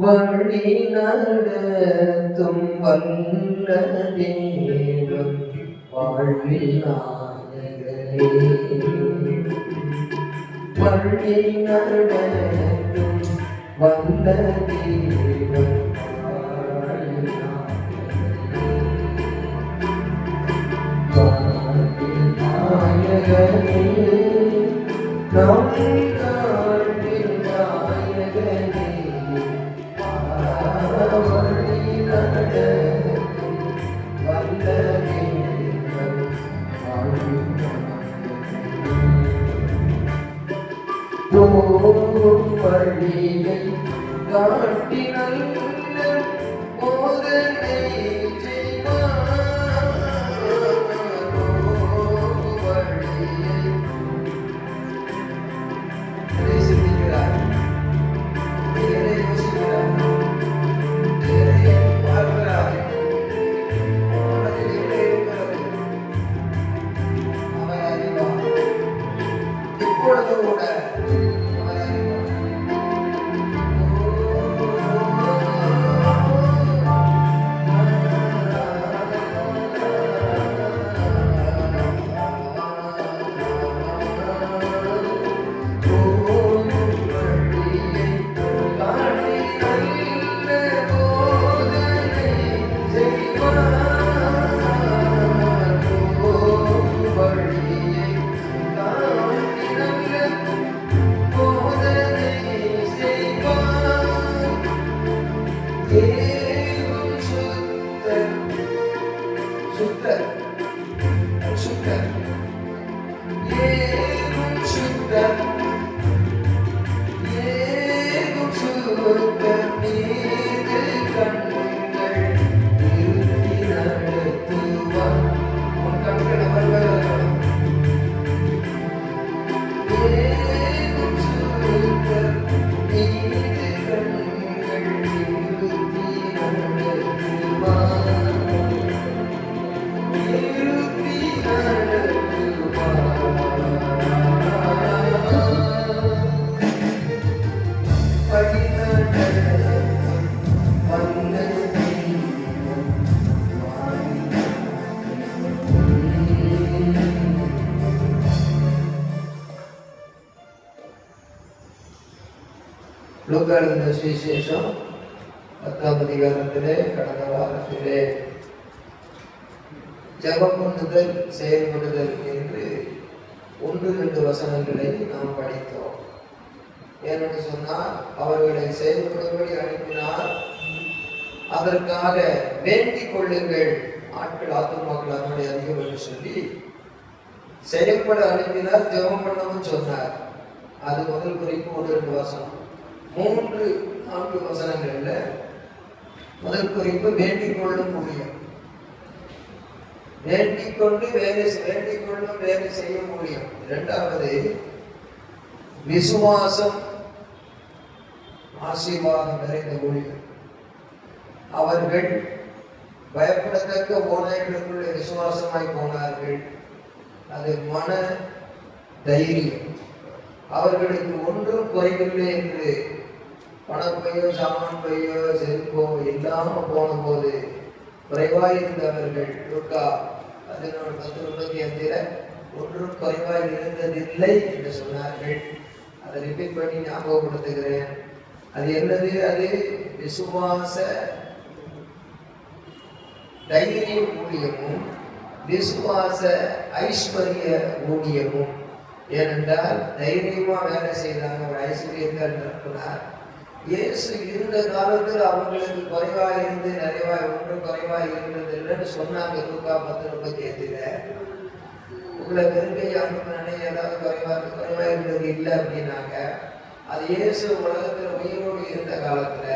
வழி நடத்தும் வல்ல தேவன் வாழ்வில் நாயகனே. வழி நடத்தும் வல்ல தேவன் வாழ்வில் நாயகனே. நம் நாட்டின் நாயகனே. வழி நடத்தும் வல்ல தேவன் வாழ்வில் போகும் வழியை காட்டி நல்ல போதனை செய்வார். போகும் வழியை சிந்திக்கிறார், எதை யோசிக்கிறார், எதை பார்க்கிறார், மனதில் என்ன இருக்கிறது அவர் அறிவார். இப்பொழுது கூட லூக்கா எழுதின சுவிசேஷம் 10ஆம் அதிகாரத்திலே கடந்த வாரத்திலே ஜெபம் பண்ணுதல் செயல்படுதல் என்று 1-2 வசனங்களை நாம் படித்தோம். ஏனென்று சொன்னால் அவர்களை செயல்படும்படி அனுப்பினார். அதற்காக வேண்டிக் கொள்ளுங்கள், ஆட்கள் ஆத்துமாக்கள் அதனுடைய அதிகம் என்று சொல்லி செயல்பட அனுப்பினார். ஜெபம் பண்ணவும் சொன்னார். அது முதல் குறிப்பு 1-2 வசனம். 3-4 வசனங்கள்ல முதல் குறிப்பு வேண்டிக் கொள்ளும் ஊழியம். வேண்டிக் கொள்ளும் வேலை செய்ய முடியும். இரண்டாவது விசுவாசம் ஆசீர்வாதம் நிறைந்த ஊழியம். அவர்கள் பயப்படத்தக்க போதைகளுக்குள்ளே விசுவாசமாய் போனார்கள். அது மன தைரியம். அவர்களுக்கு ஒன்றும் குறைவில்லை என்று பணப்பையோ சாமான் பையோ செருப்போ இல்லாமல் போன போது குறைவாயிருந்தவர்கள் லூக்கா 11:10-35 ஒன்றும் குறைவாய் இருந்ததில்லை என்று சொன்னார்கள். அதை ரிப்பீட் பண்ணி ஞாபகப்படுத்துகிறேன். அது என்னது? அது விசுவாச தைரிய ஊழியமும் விசுவாச ஐஸ்வர்ய ஊழியமும். ஏனென்றால் தைரியமா வேலை செய்தாங்க, ஒரு ஐஸ்வர்யத்தை நடத்தினார். இயேசு இருந்த காலத்தில் அவங்களுக்கு குறைவாக இருந்து நிறைவாய் ஒன்றும் குறைவாக இருந்தது இல்லைன்னு சொன்னாங்க. லூக்கா 10:35 உங்களை வெறுங்கை அனுப்பினே ஏதாவது குறைவாக இருந்தது இல்லை அப்படின்னாங்க. அது இயேசு உலகத்தில் உயிரோடு இருந்த காலத்துல.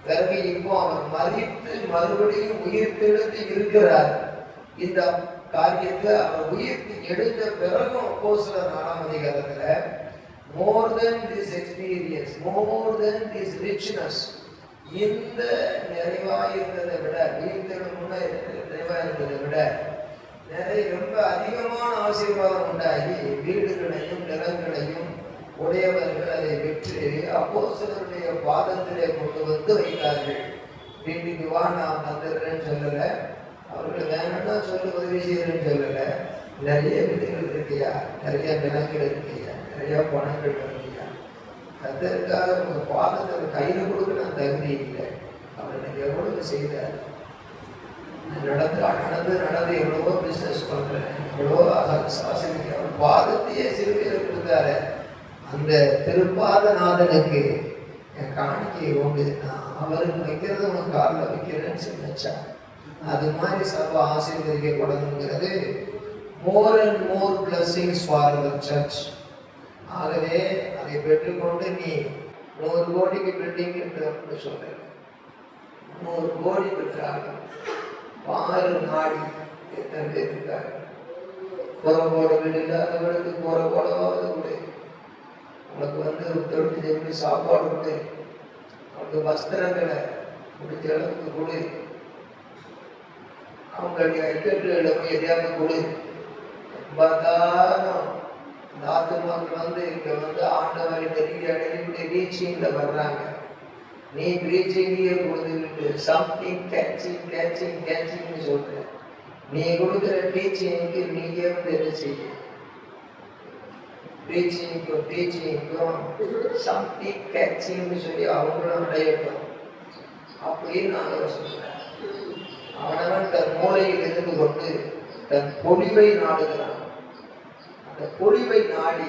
பிறகு இப்போ அவர் மரித்து மறுபடியும் உயிர் தெழுந்து இருக்கிறார். இந்த காரியத்தை அவர் உயிர்த்து எடுத்த பிறகும் அப்போஸ்தலர் 4ஆம் அதிகாரத்துல more than this experience, more than this richness, இந்த நிறைவாக இருந்ததை விட உயிர்த்தெழும் முன்ன நிறைவாக இருந்ததை விட நிறைய ரொம்ப அதிகமான ஆசீர்வாதம் உண்டாகி வீடுகளையும் நிலங்களையும் உடையவர்கள் அதை விற்று அப்போஸ்தலருடைய பாதத்திலே கொண்டு வந்து வைத்தார்கள். வீட்டுக்கு வா, நான் தந்துடுறேன்னு சொல்லலை, அவர்கள் வேணும்னா சொல்லி உதவி செய்யறேன்னு சொல்லலை. நிறைய வீடுகள் இருக்கியா, நிறைய நிலங்கள் இருக்கியா, நிறைய பணங்கள் இருக்கியா, அதற்காக உங்க பாதத்தை கையில் கொடுக்க நான் தகுதி இல்லை. அவர் எனக்கு எவ்வளவு செய்தார். நடந்து எவ்வளவோ பிஸ்னஸ் பண்றேன், எவ்வளவோ ஆசிரியர், அவர் பாதத்தையே சிறுவையில் கொடுத்தாரு. அந்த திருப்பாதநாதனுக்கு என் காணிக்கை உண்டு, நான் அவருக்கு வைக்கிறது உனக்கு காலில் வைக்கிறேன்னு சொன்னச்சா. அது மாதிரி சர்வ ஆசீர்வதிக்கப்படணுங்கிறது more and more blessings for our church. ஆகவே அதை பெற்றுக்கொண்டு நீ 100 கோடிக்கு பில்டிங் என்று சொல்ற, 100 கோடி பெற்றாங்க. பாரு நாடி எத்தனை பேர் இருக்காங்க. புறம்போட வீடு இல்லாதவர்களுக்கு புறம்போடவாவது கொடு, உனக்கு தொடுத்து எப்படி சாப்பாடு கொடு, அவனுக்கு வஸ்திரங்களை முடிஞ்ச அளவுக்கு கொடு, அவங்களுடைய ஐட்டங்களை போய் எதையாவது கொடு. பார்த்தாலும் இந்த ஆத்துமாக்கள் இங்க ஆண்டவரை நெருங்கி ரீச்சிங்ல வர்றாங்க. நீ ரீச்சிங்கையே கொடுத்துக்கிட்டு சம்திங் கேட்சிங்னு சொல்ற. நீ கொடுக்குற டீச்சிங்க்கு நீங்க என்ன செய்ய? டீச்சிங்க்கும் சம்திங் கேட்சிங்னு சொல்லி அவங்களும் அடையட்டும் அப்படின்னு நான் சொல்றேன். அவனவன் தன் மூளையில் இருந்து கொண்டு தன் பொழிவை நாடுகிறான். அந்த பொழிவை நாடி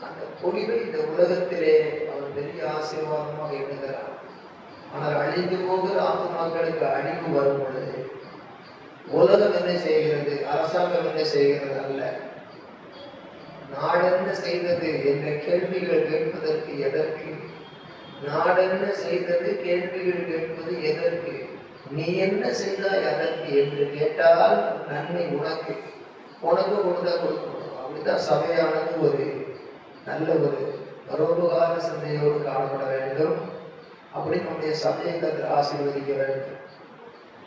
அந்த பொழிவை இந்த உலகத்திலே அவன் பெரிய ஆசீர்வாதமாக எண்ணுகிறான். ஆனால் அழிந்து போகிற ஆத்மாக்களுக்கு அழிவு வரும் பொழுது உலகம் என்ன செய்கிறது, அரசாங்கம் என்ன செய்கிறது அல்ல, நாடென்ன செய்தது என்ற கேள்விகள் கேட்பதற்கு எதற்கு? நாடென்ன செய்தது கேள்விகள் கேட்பது எதற்கு? நீ என்ன செய்தாய் அதற்கு என்று கேட்டால் நன்மை உனக்கு கொடுத்தா கொடுக்கணும். அப்படித்தான் சபையானது ஒரு நல்ல ஒரு பரோபகார சிந்தையோடு காணப்பட வேண்டும். அப்படி நம்முடைய சபையை கர்த்தர் ஆசீர்வதிக்க வேண்டும்.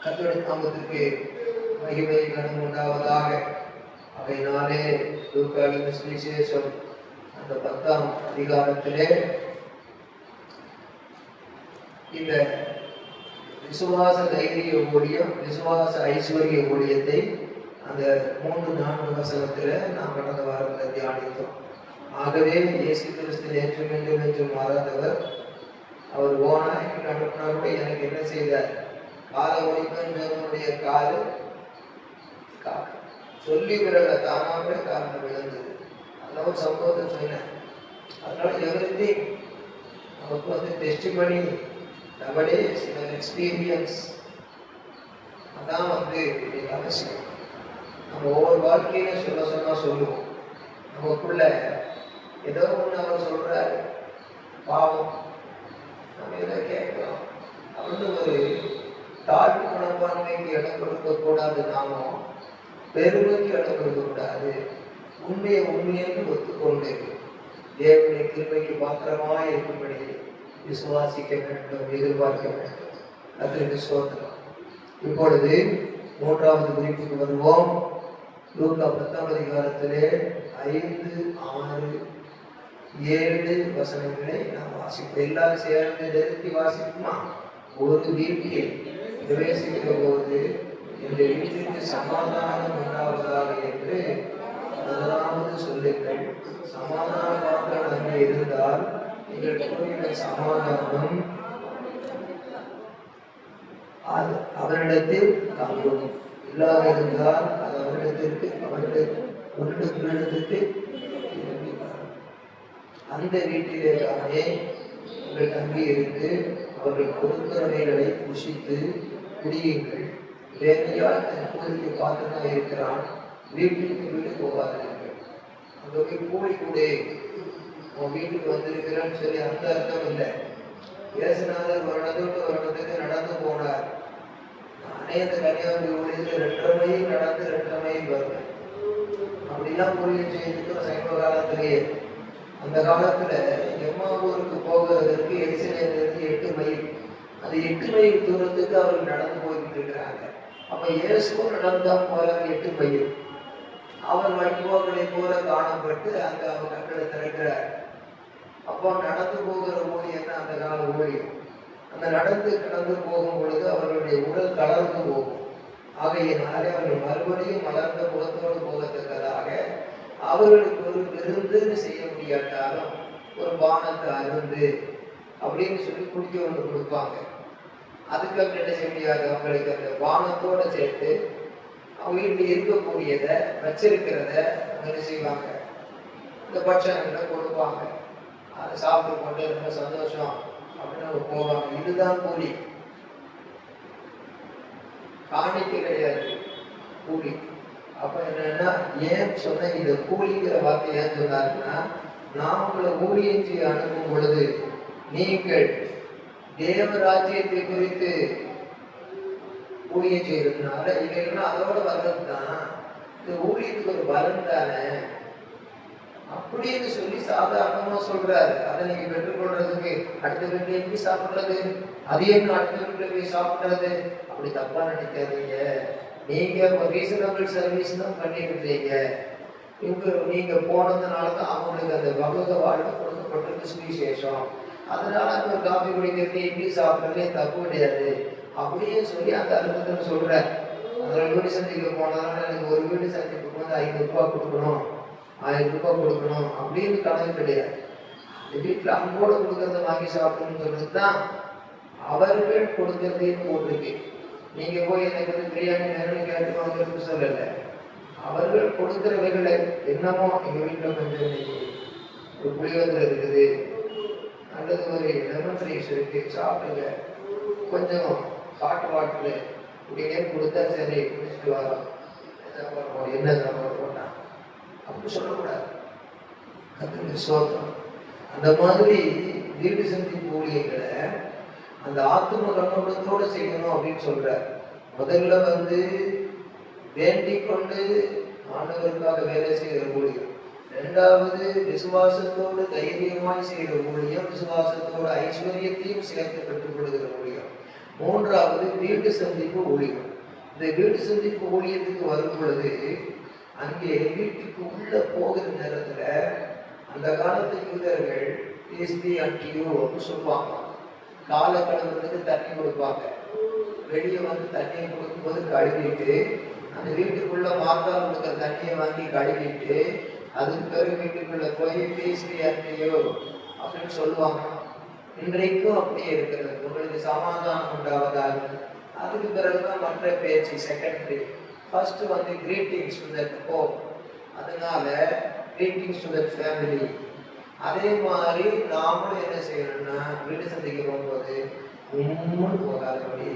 கர்த்தருடைய நாமத்திற்கு மகிமை கனம் உண்டாவதாக. அவையினாலே லூக்காவின் சுவிசேஷம் அந்த 10ஆம் அதிகாரத்திலே இந்த விசுவாச தைரிய ஊழியம், விசுவாச ஐஸ்வர்ய ஊழியத்தை அந்த 3-4 வசனத்துல நாம் கடந்த வாரத்தில் தியானித்தோம். ஆகவே இயேசு கிறிஸ்து நேற்று மீண்டும் என்று மாறாதவர். அவர் ஓனாய்க்கு அனுப்பினா கூட எனக்கு என்ன செய்தார்? காலை ஒழிப்பனுடைய காலு சொல்லி விரல தானாகவே காரணம் விழுந்தது. அதனால ஒரு சம்பவத்தை சொன்னேன். அதனால எவ்ரிதிங் நமக்கு டெஸ்டிமனி, nowadays எக்ஸ்பீரியன்ஸ் அதான் அவசியம். நம்ம ஒவ்வொரு வாழ்க்கையில சொன்னா சொல்லுவோம். நமக்குள்ள ஏதோ ஒன்று அவர் சொல்றாரு, பாவம் நம்ம ஏதோ கேட்கிறோம் அப்படின்னு ஒரு தாழ்வு மனப்பான்மைக்கு இடம் கொடுக்க கூடாது. நாமும் பெருமைக்கு இடம் கொடுக்க கூடாது. உண்மையை ஒத்துக்கொண்டு தேவனுடைய கிருபைக்கு பாத்திரமாக இருக்கும்படி விசுவாசிக்க வேண்டும், எதிர்பார்க்க வேண்டும். அதற்கு ஸ்தோத்திரம். இப்பொழுது 3வது குறிப்புக்கு வருவோம். லூக்கா 10ஆம் அதிகாரத்திலே 5, 6, 7 வசனங்களை நாம் வாசிப்போம். எல்லாரும் சேர்ந்து நிறுத்தி வாசிக்குமா? ஒரு வீட்டில் பிரவேசிக்கிற போது இந்த வீட்டிற்கு சமாதானம் உண்டாவதாக என்று முதலாவது சொல்லுங்கள். சமாதானமாக அங்கே இருந்தால் நீங்கள் கூறிய சமாதானம் அவரிடத்தில் தங்கும். இல்லாத இருந்தால் அது அவரிடத்திற்கு அந்த வீட்டிலே தானே உங்கள் தங்கி இருந்து அவர்கள் கொடுக்கிறவைகளை புஷித்து குடியுங்கள். வேலையால் தன் கூலிக்கு பார்த்துதான் இருக்கிறான், வீட்டுக்கு வீடு போகாதீர்கள். அங்கே போய் கூலி கூடே உன் வீட்டுக்கு வந்திருக்கிறேன்னு சொல்லி அந்த அர்த்தம் இல்லை. இயேசுநாதர் வருடத்துக்கு நடந்து போனார். நானே அந்த கன்னியாகுமரி ஊழியத்தில் 2.5 மைல் நடந்து 2.5 மைல் வருவேன். அப்படிலாம் ஊழியம் செய்திருக்கிறோம் சைவ காலத்திலேயே. அந்த காலத்துல எம்மாவூருக்கு போகிறதற்கு எரிசலேமிலிருந்து 8 மைல். அது 8 மைல் தூரத்துக்கு அவர்கள் நடந்து போய்கிட்டு இருக்கிறாங்க. அப்ப இயேசுவும் நடந்தா போறாரு 8 மைல். அவர் வழிபோக்கலை போல காணப்பட்டு அங்க அவர் கட்டளை திறக்கிறார். அப்போ நடந்து போகிற ஊழியர் தான் அந்த கால ஊழியர். அந்த கடந்து போகும் பொழுது அவர்களுடைய உடல் கலர்ந்து போகும். ஆகையினாலே அவர்கள் மறுபடியும் மலர்ந்த முகத்தோடு போகத்தக்கதாக அவர்களுக்கு ஒரு விருந்துன்னு செய்ய முடியாட்டாலும் ஒரு பானத்தை அருந்து அப்படின்னு சொல்லி குடிக்க ஒன்று கொடுப்பாங்க. அதுக்கு அப்படி என்ன செய்ய முடியாது, அவங்களுக்கு அந்த பானத்தோட சேர்த்து அவங்க வீட்டில் இருக்கக்கூடியதை வச்சிருக்கிறத என்ன செய்வாங்க, இந்த பட்சங்களை கொடுப்பாங்க. அதை சாப்பிட்டு போட்டு ரொம்ப சந்தோஷம் அப்படின்னு அவங்க போவாங்க. இதுதான் கூலி, காணிக்கை கிடையாது, கூலி. அப்ப என்னன்னா ஏன் சொன்ன இந்த கூலிங்கிற வார்த்தை ஏன் சொன்னாருன்னா, நான் உங்களை ஊழியம் செய்ய அனுப்பும் பொழுது நீங்கள் தேவராஜ்யத்தை குறித்து ஊழியம் செய்யறதுனால இவைகள்லாம் அதோட வர்றதுதான். இந்த ஊழியத்துக்கு ஒரு பலன் தானே அப்படின்னு சொல்லி சாதாரணமா சொல்றாரு. அதை நீங்க பெற்றுக்கொள்றதுக்கு அடுத்த வீட்டுல எப்படி சாப்பிடுறது, அதையும் அடுத்த வீட்டுல போய் சாப்பிடுறது, அப்படி தப்பா நினைக்காதீங்க. நீங்க ரீசனபிள் சர்வீஸ் தான் பண்ணிருக்கீங்க. நீங்க போனதுனாலதான் அவங்களுக்கு அந்த பகவத வாழ்க்கை கொடுக்கப்பட்டிருக்கு சுவிசேஷம். அதனால அந்த காஃபி குடிக்கிறது இட்லி சாப்பிட்றதே தப்பு கிடையாது அப்படியே சொல்லி அந்த அனுபவத்தில் சொல்ற. அதில் வீடு சந்திக்க போனதுனால எனக்கு ஒரு வீடு சந்திப்புக்கு வந்து 500 ரூபாய் கொடுக்கணும், 1000 ரூபாய் கொடுக்கணும் அப்படின்னு கணக்கு கிடையாது. வீட்டில் அன்போடு கொடுக்கறத வாங்கி சாப்பிடணும்னு சொல்றது தான் அவர்கள் கொடுக்கறதையும் போட்டிருக்கு. நீங்க போய் எனக்கு வந்து பிரியாணி வேணும்னு கேட்டு வாங்குறதுக்கு சொல்லலை. அவர்கள் கொடுக்கிறவைகளை என்னமோ எங்க வீட்டில் கொஞ்சம் ஒரு புளியோதரை இருக்குது, அல்லது ஒரு லெமன் ரைஸ் இருக்கு, சாப்பிடுங்க, கொஞ்சம் ஹாட் வாட்டர் இப்படின்னு கொடுத்தா சரி குடிச்சிட்டு வரோம், என்ன சாப்பாடு போட்டான் அப்படி சொல்லக்கூடாது. அது சோதம். அந்த மாதிரி வீடு சந்திப்பு ஊழியர்களை அந்த ஆத்ம கண்ணோட்டத்தோடு செய்யணும் அப்படின்னு சொல்ற. முதல்ல வந்து வேண்டிக் கொண்டு ஆண்டவருக்காக வேலை செய்கிற ஊழியம். இரண்டாவது விசுவாசத்தோடு தைரியமாய் செய்கிற ஊழியம், விசுவாசத்தோடு ஐஸ்வர்யத்தையும் சேர்த்து பெற்றுக்கொள்கிற ஊழியம். மூன்றாவது வீடு சந்திப்பு ஊழியம். இந்த வீடு சந்திப்பு ஊழியத்துக்கு வரும் பொழுது அங்கே வீட்டுக்கு உள்ள போகிற நேரத்துல அந்த காலத்து யூதர்கள் அப்படின்னு சொல்லுவாங்க. காலை கழுவுறதுக்கு தண்ணி கொடுப்பாங்க. வெளியே வந்து தண்ணியை கொடுக்கும்போது கழுவிட்டு அந்த வீட்டுக்குள்ள மாத்தால் கொடுக்குற தண்ணியை வாங்கி கழுவிட்டு அதுக்கு பிறகு வீட்டுக்குள்ள போய் பேசியோ அப்படின்னு சொல்லுவாங்க. இன்றைக்கும் அப்படியே இருக்கிறது. உங்களுக்கு சமாதானம் உண்டாவதாக. அதுக்கு பிறகுதான் மற்ற பேச்சு செகண்டரி. ஃபர்ஸ்ட் வந்து கிரீட்டிங்ஸ் டு தட் ஹோம், அதனால கிரீட்டிங்ஸ் டு தட் ஃபேமிலி. அதே மாதிரி நாமளும் என்ன செய்யணும்னா வீடு சந்திக்க போகும்போது உண்மைன்னு போகாதபடி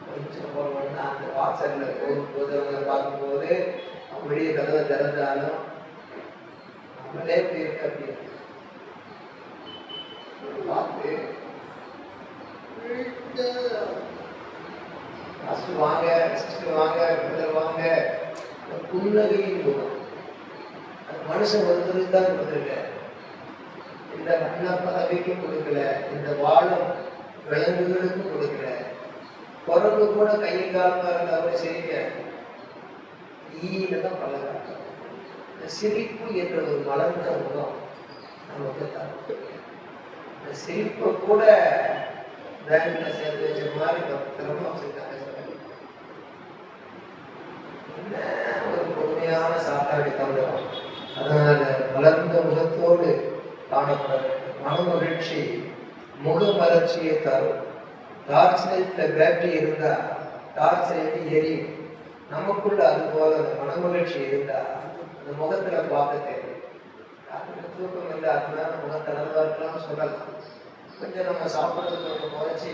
கொஞ்சம் போகணும்னா அந்த வாசல்ல போகும்போது அவங்க பார்க்கும்போது அப்படியே கதவை திறந்தாலும் நம்மளே போயிருக்க அப்படி பார்த்து வாங்க வாங்க புன்னகையும் போகும். மனுஷன் ஒருத்தருக்கு தான் கொடுத்துருக்க, இந்த மண்ண பதவிக்கும் கொடுக்கல, இந்த வாழும் விலங்குகளுக்கும் கொடுக்கல. குரங்கு கூட கையில் காலமா இருந்தாலும் சிரிக்க ஈல தான் பழகாட்டம். இந்த சிரிப்பு என்ற ஒரு மலர்ந்த முகம் நமக்கு தான். இந்த சிரிப்பை கூட பேங்க்ல சேர்த்து வச்ச மாதிரி பத்திரமா வச்சிருக்காங்க. என்ன ஒரு பொறுமையான சாப்பாடு தந்துடும். அதனால மலர்ந்த முகத்தோடு காணப்பட வேண்டும். மன மகிழ்ச்சி முக மலர்ச்சியை தரும். டார்ச் லைட்ல பேட்டரி இருந்தா டார்ச் லைட் எரியும். நமக்குள்ள அது போல அந்த மன மகிழ்ச்சி இருந்தா அந்த முகத்துல பார்க்க தேவை. தூக்கம் இல்லை, அதனால முகத்தளர்வா இருக்கலாம் சொல்லலாம். கொஞ்சம் நம்ம சாப்பிட்றது கொஞ்சம் குறைச்சி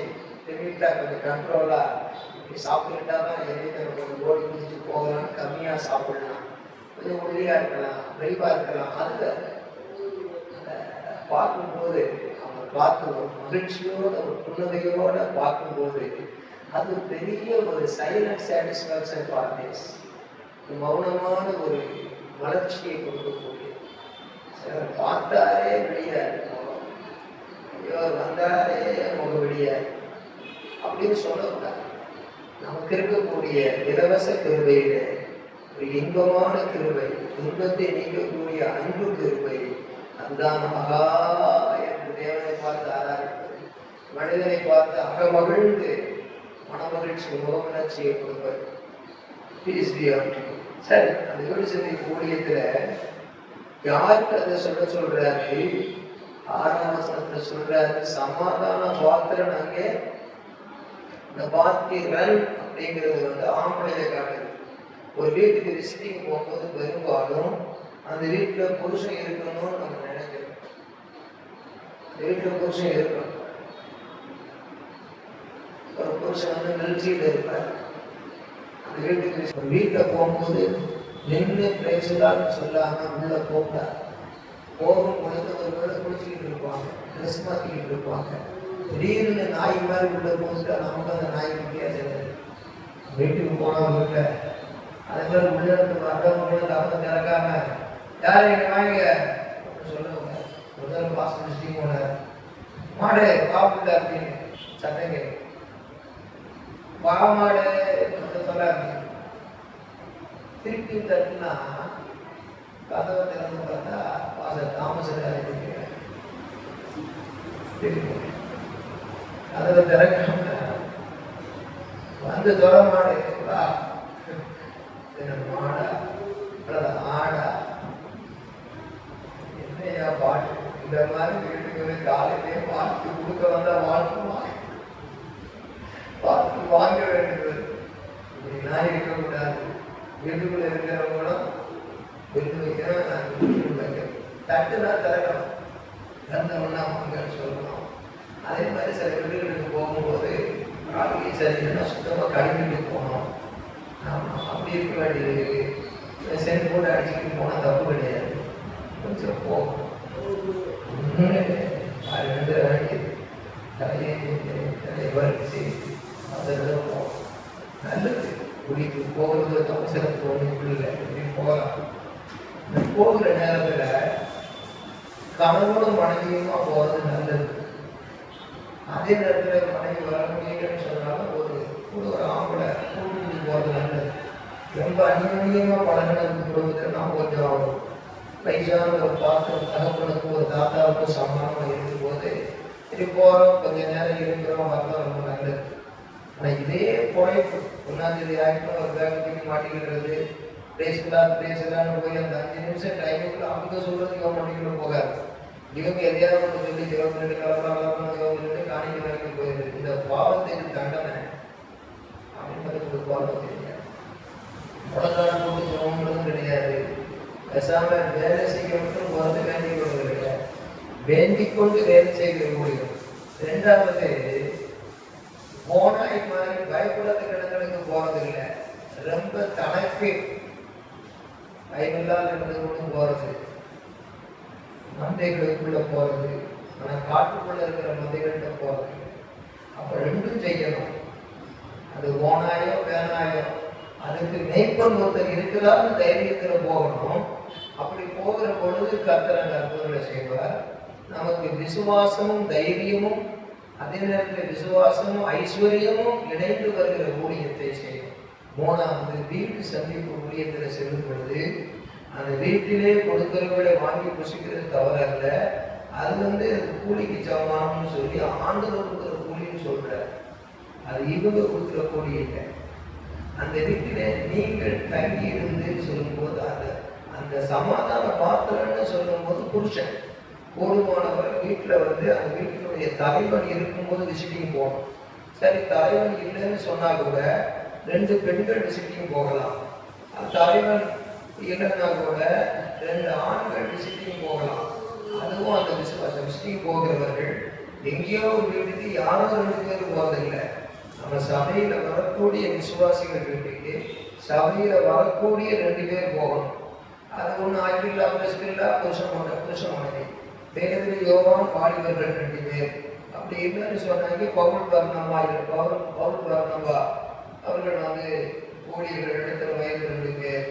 லிமிட்டா கொஞ்சம் கண்ட்ரோலா சாப்பிட்டுட்டா தான் எதுக்கு நம்ம கொஞ்சம் ஓடி குதிச்சு போகலாம், கம்மியா சாப்பிடலாம், கொஞ்சம் ஒல்லியா இருக்கலாம், வெளிவா இருக்கலாம். அதுல பார்க்கும்போது அவங்க பார்த்து ஒரு மகிழ்ச்சியோட ஒரு புன்னகையோட பார்க்கும்போது அது பெரிய ஒரு சைலண்ட் சாட்டிஸ்ஃபேக்ஷன் ஃபார் திஸ். மௌனமான ஒரு வளர்ச்சியை கொடுக்கக்கூடிய. சிலர் பார்த்தாலே வெளியாது முகம், இவர் வந்தாலே முக வெளியாது அப்படின்னு சொல்லக்கூடாது. நமக்கு இருக்கக்கூடிய இலவச கிருபையில ஒரு இன்பமான கிருபை, துன்பத்தை நீக்கக்கூடிய அன்பு கிருபை. அதுதான் மகா என்று தேவனை பார்த்து ஆராதிப்பது, மனிதனை பார்த்து அகமகிழ்ந்து மனமகிழ்ச்சி முகமலர்ச்சியை கொடுப்பது. சரி, அந்த வீடு செல்வி ஊழியத்துல யாருக்கு அதை சொல்றாரு? 6ஆம் வசனத்துல சொல்றாரு, சமாதான பாத்திரன். அங்கே இந்த பாத்திரன் அப்படிங்கிறது ஆம்பளையை காட்டுது. ஒரு வீட்டுக்கு விசிட்டிங் போகும்போது பெரும்பாலும் அந்த வீட்டுல புருஷன் இருக்கணும்னு நம்ம நினைக்கிறோம். வீட்டுல புருஷன் இருக்கணும். ஒரு புருஷன் மிலிட்ரியில இருப்பார். அந்த வீட்டுக்கு வீட்டுல போகும்போது நின்று பேசலான்னு சொல்லாம உள்ள போட்டார். போகும் பொழுது ஒரு வேலை குளிச்சுக்கிட்டு இருப்பாங்க, ட்ரெஸ் மாற்றிக்கிட்டு இருப்பாங்க. திடீர்னு நாய் மாதிரி உள்ள போச்சுட்டா நமக்கு அந்த நாய்க்கு வித்தியாசம். வீட்டுக்கு போனவங்க அதே மாதிரி உள்ள இருந்து வர்றவங்களும் தப்ப திறக்காம யாரும் எங்க வாங்க சொல்லுவாங்க. முதல் பாஸ் டிஸ்டிங் போனார், மாடு பாப்புல அப்படின்னு சத்தம் கேட்கும். பாமாடு சொல்லாங்க. திருப்பி தட்டுனா கதவை திறந்து பார்த்தா பாச தாமசம் கதவை திறக்காம வந்து தொட மாடு மாடா அல்லது ஆடா என்னையா பாட்டு. இந்த மாதிரி வீட்டுக்கு காலையிலே பார்த்து கொடுக்க வந்தா வாழ்த்துமா, பார்த்து வாங்க வேண்டியது. இப்படிலாம் இருக்கக்கூடாது. வீட்டுக்குள்ள இருக்கிறவங்களும் விருந்து வைக்கணும், தட்டுனா திறக்கணும், திறந்தவனா வாங்கன்னு சொல்லணும். அதே மாதிரி சில வீடுகளுக்கு போகும்போது காலையை சரியில்லைன்னா சுத்தமாக கழுவிட்டு போகணும். அப்படி இருக்க வேண்டியது. சென்ட் போட்டு அடிச்சுட்டு போனால் தப்பு கிடையாது. கொஞ்சம் போகும் வேண்டியது தலைவரிசை அதெல்லாம் போகும். நல்லது. குடிக்கு போகிறது அவசரம் போகணும் இல்லை, இப்படி போகலாம். இந்த போகிற நேரத்தில் கணவனும் மனைவியுமா போகிறது நல்லது. அதே நேரத்தில் மனைவி வர முடியலன்னு சொன்னாலும் ஒரு ஆம்பளை கூட்டிட்டு போகிறது நல்லது. ரொம்ப அந்நியமாக பழகினது குடும்பத்தில் நாம் கொஞ்சம் வயசான ஒரு பாத்திரம் தகப்பனுக்கு ஒரு தாத்தாவுக்கும் சமானமாக இருக்கும்போது இது போகிறோம், கொஞ்சம் நேரம் இருக்கிறோம், வரலாம், ரொம்ப நல்லது. ஆனால் இதே குறைப்பு 1ஆம் தேதி ஆகிட்டோம், ஒரு பேங்க்கு மாட்டிக்கிறது, பேசலான்னு போய் அந்த 5 நிமிஷம் டைமுக்குள்ள அவங்க சொல்றதுக்கு இவன் மாட்டிக்கிட்டு போகாது. இவங்க எதையாவது ஒன்று சொல்லி சிவப்பு கிளம்பி காணிக்க வரைக்கும் போயிடுது. இந்த பாவத்துக்கு தண்டனை அப்படின்றது பாவம் தெரியாது. முடக்காடு போட்டு சிவம்ன்றதும் கிடையாது. பேசாம வேலை செய்ய மட்டும் போறது வேண்டிக் கொண்டு கிடையாது, வேண்டிக் கொண்டு வேலை செய்ய முடியும். 2வது, போனாய் மாதிரி பயப்படாத கிடங்களுக்கு போறது இல்லை. ரொம்ப தனக்கு பயமில்லாத இடத்துக்கு போறது, மந்தைகளுக்குள்ள போறது, ஆனால் காட்டுக்குள்ள இருக்கிற மந்தைகள்கிட்ட போறது. அப்ப 2ம் செய்யணும். அது ஓனாயோ வேணாயோ அதுக்கு மேய்ப்பன் ஒருத்தர் இருக்கிறான்னு தைரியத்தில் போகணும். அப்படி போகிற பொழுது கர்த்தர் அற்புதங்களை செய்வார். நமக்கு விசுவாசமும் தைரியமும் அதே நேரத்தில் விசுவாசமும் ஐஸ்வர்யமும் இணைந்து வருகிற ஊழியத்தை செய்யும். 3வது, வீட்டு சந்திப்பு ஊழியத்தில் செல்லும் பொழுது அந்த வீட்டிலே கொடுக்கிறவர்களை வாங்கி புசிக்கிறது தவறல்ல. அது கூலிக்கு சமமானம்னு சொல்லி ஆண்டவர் கொடுக்குற கூலின்னு சொல்றார். அது இவங்க கொடுக்குற கூலி இல்லை. அந்த வீட்டில நீங்கள் தங்கி இருந்து சொல்லும்போது அந்த சமாதான பாத்திரம்னு சொல்லும்போது புருஷன் போதுமானவர் வீட்டில் அந்த வீட்டினுடைய தலைவன் இருக்கும்போது விசிட்டிங் போகணும். சரி, தலைவன் இல்லைன்னு சொன்னா கூட 2 பெண்கள் விசிட்டிங் போகலாம். அந்த தலைவன் இல்லைன்னா கூட 2 ஆண்கள் விசிட்டிங் போகலாம். அதுவும் அந்த விசிட்டிங் போகிறவர்கள் எங்கேயோ ஒரு வீட்டுக்கு யாரோ 2 பேர் போவதில்லை. நம்ம சபையில வரக்கூடிய விசுவாசிகள் வீட்டுக்கு சபையில வரக்கூடிய 2 பேர் போகணும். அது ஒன்று ஆக்கில்லா பிரஸ்கில்லா புருஷ மனைவி, வேதத்தில் யோவான் வாலிபர்கள் 2 பேர். அப்படி என்னன்னு சொன்னாங்க, பவுல் பர்னபா அவர்கள் ஊழியர்கள் இடத்துல வயது 2 பேர்.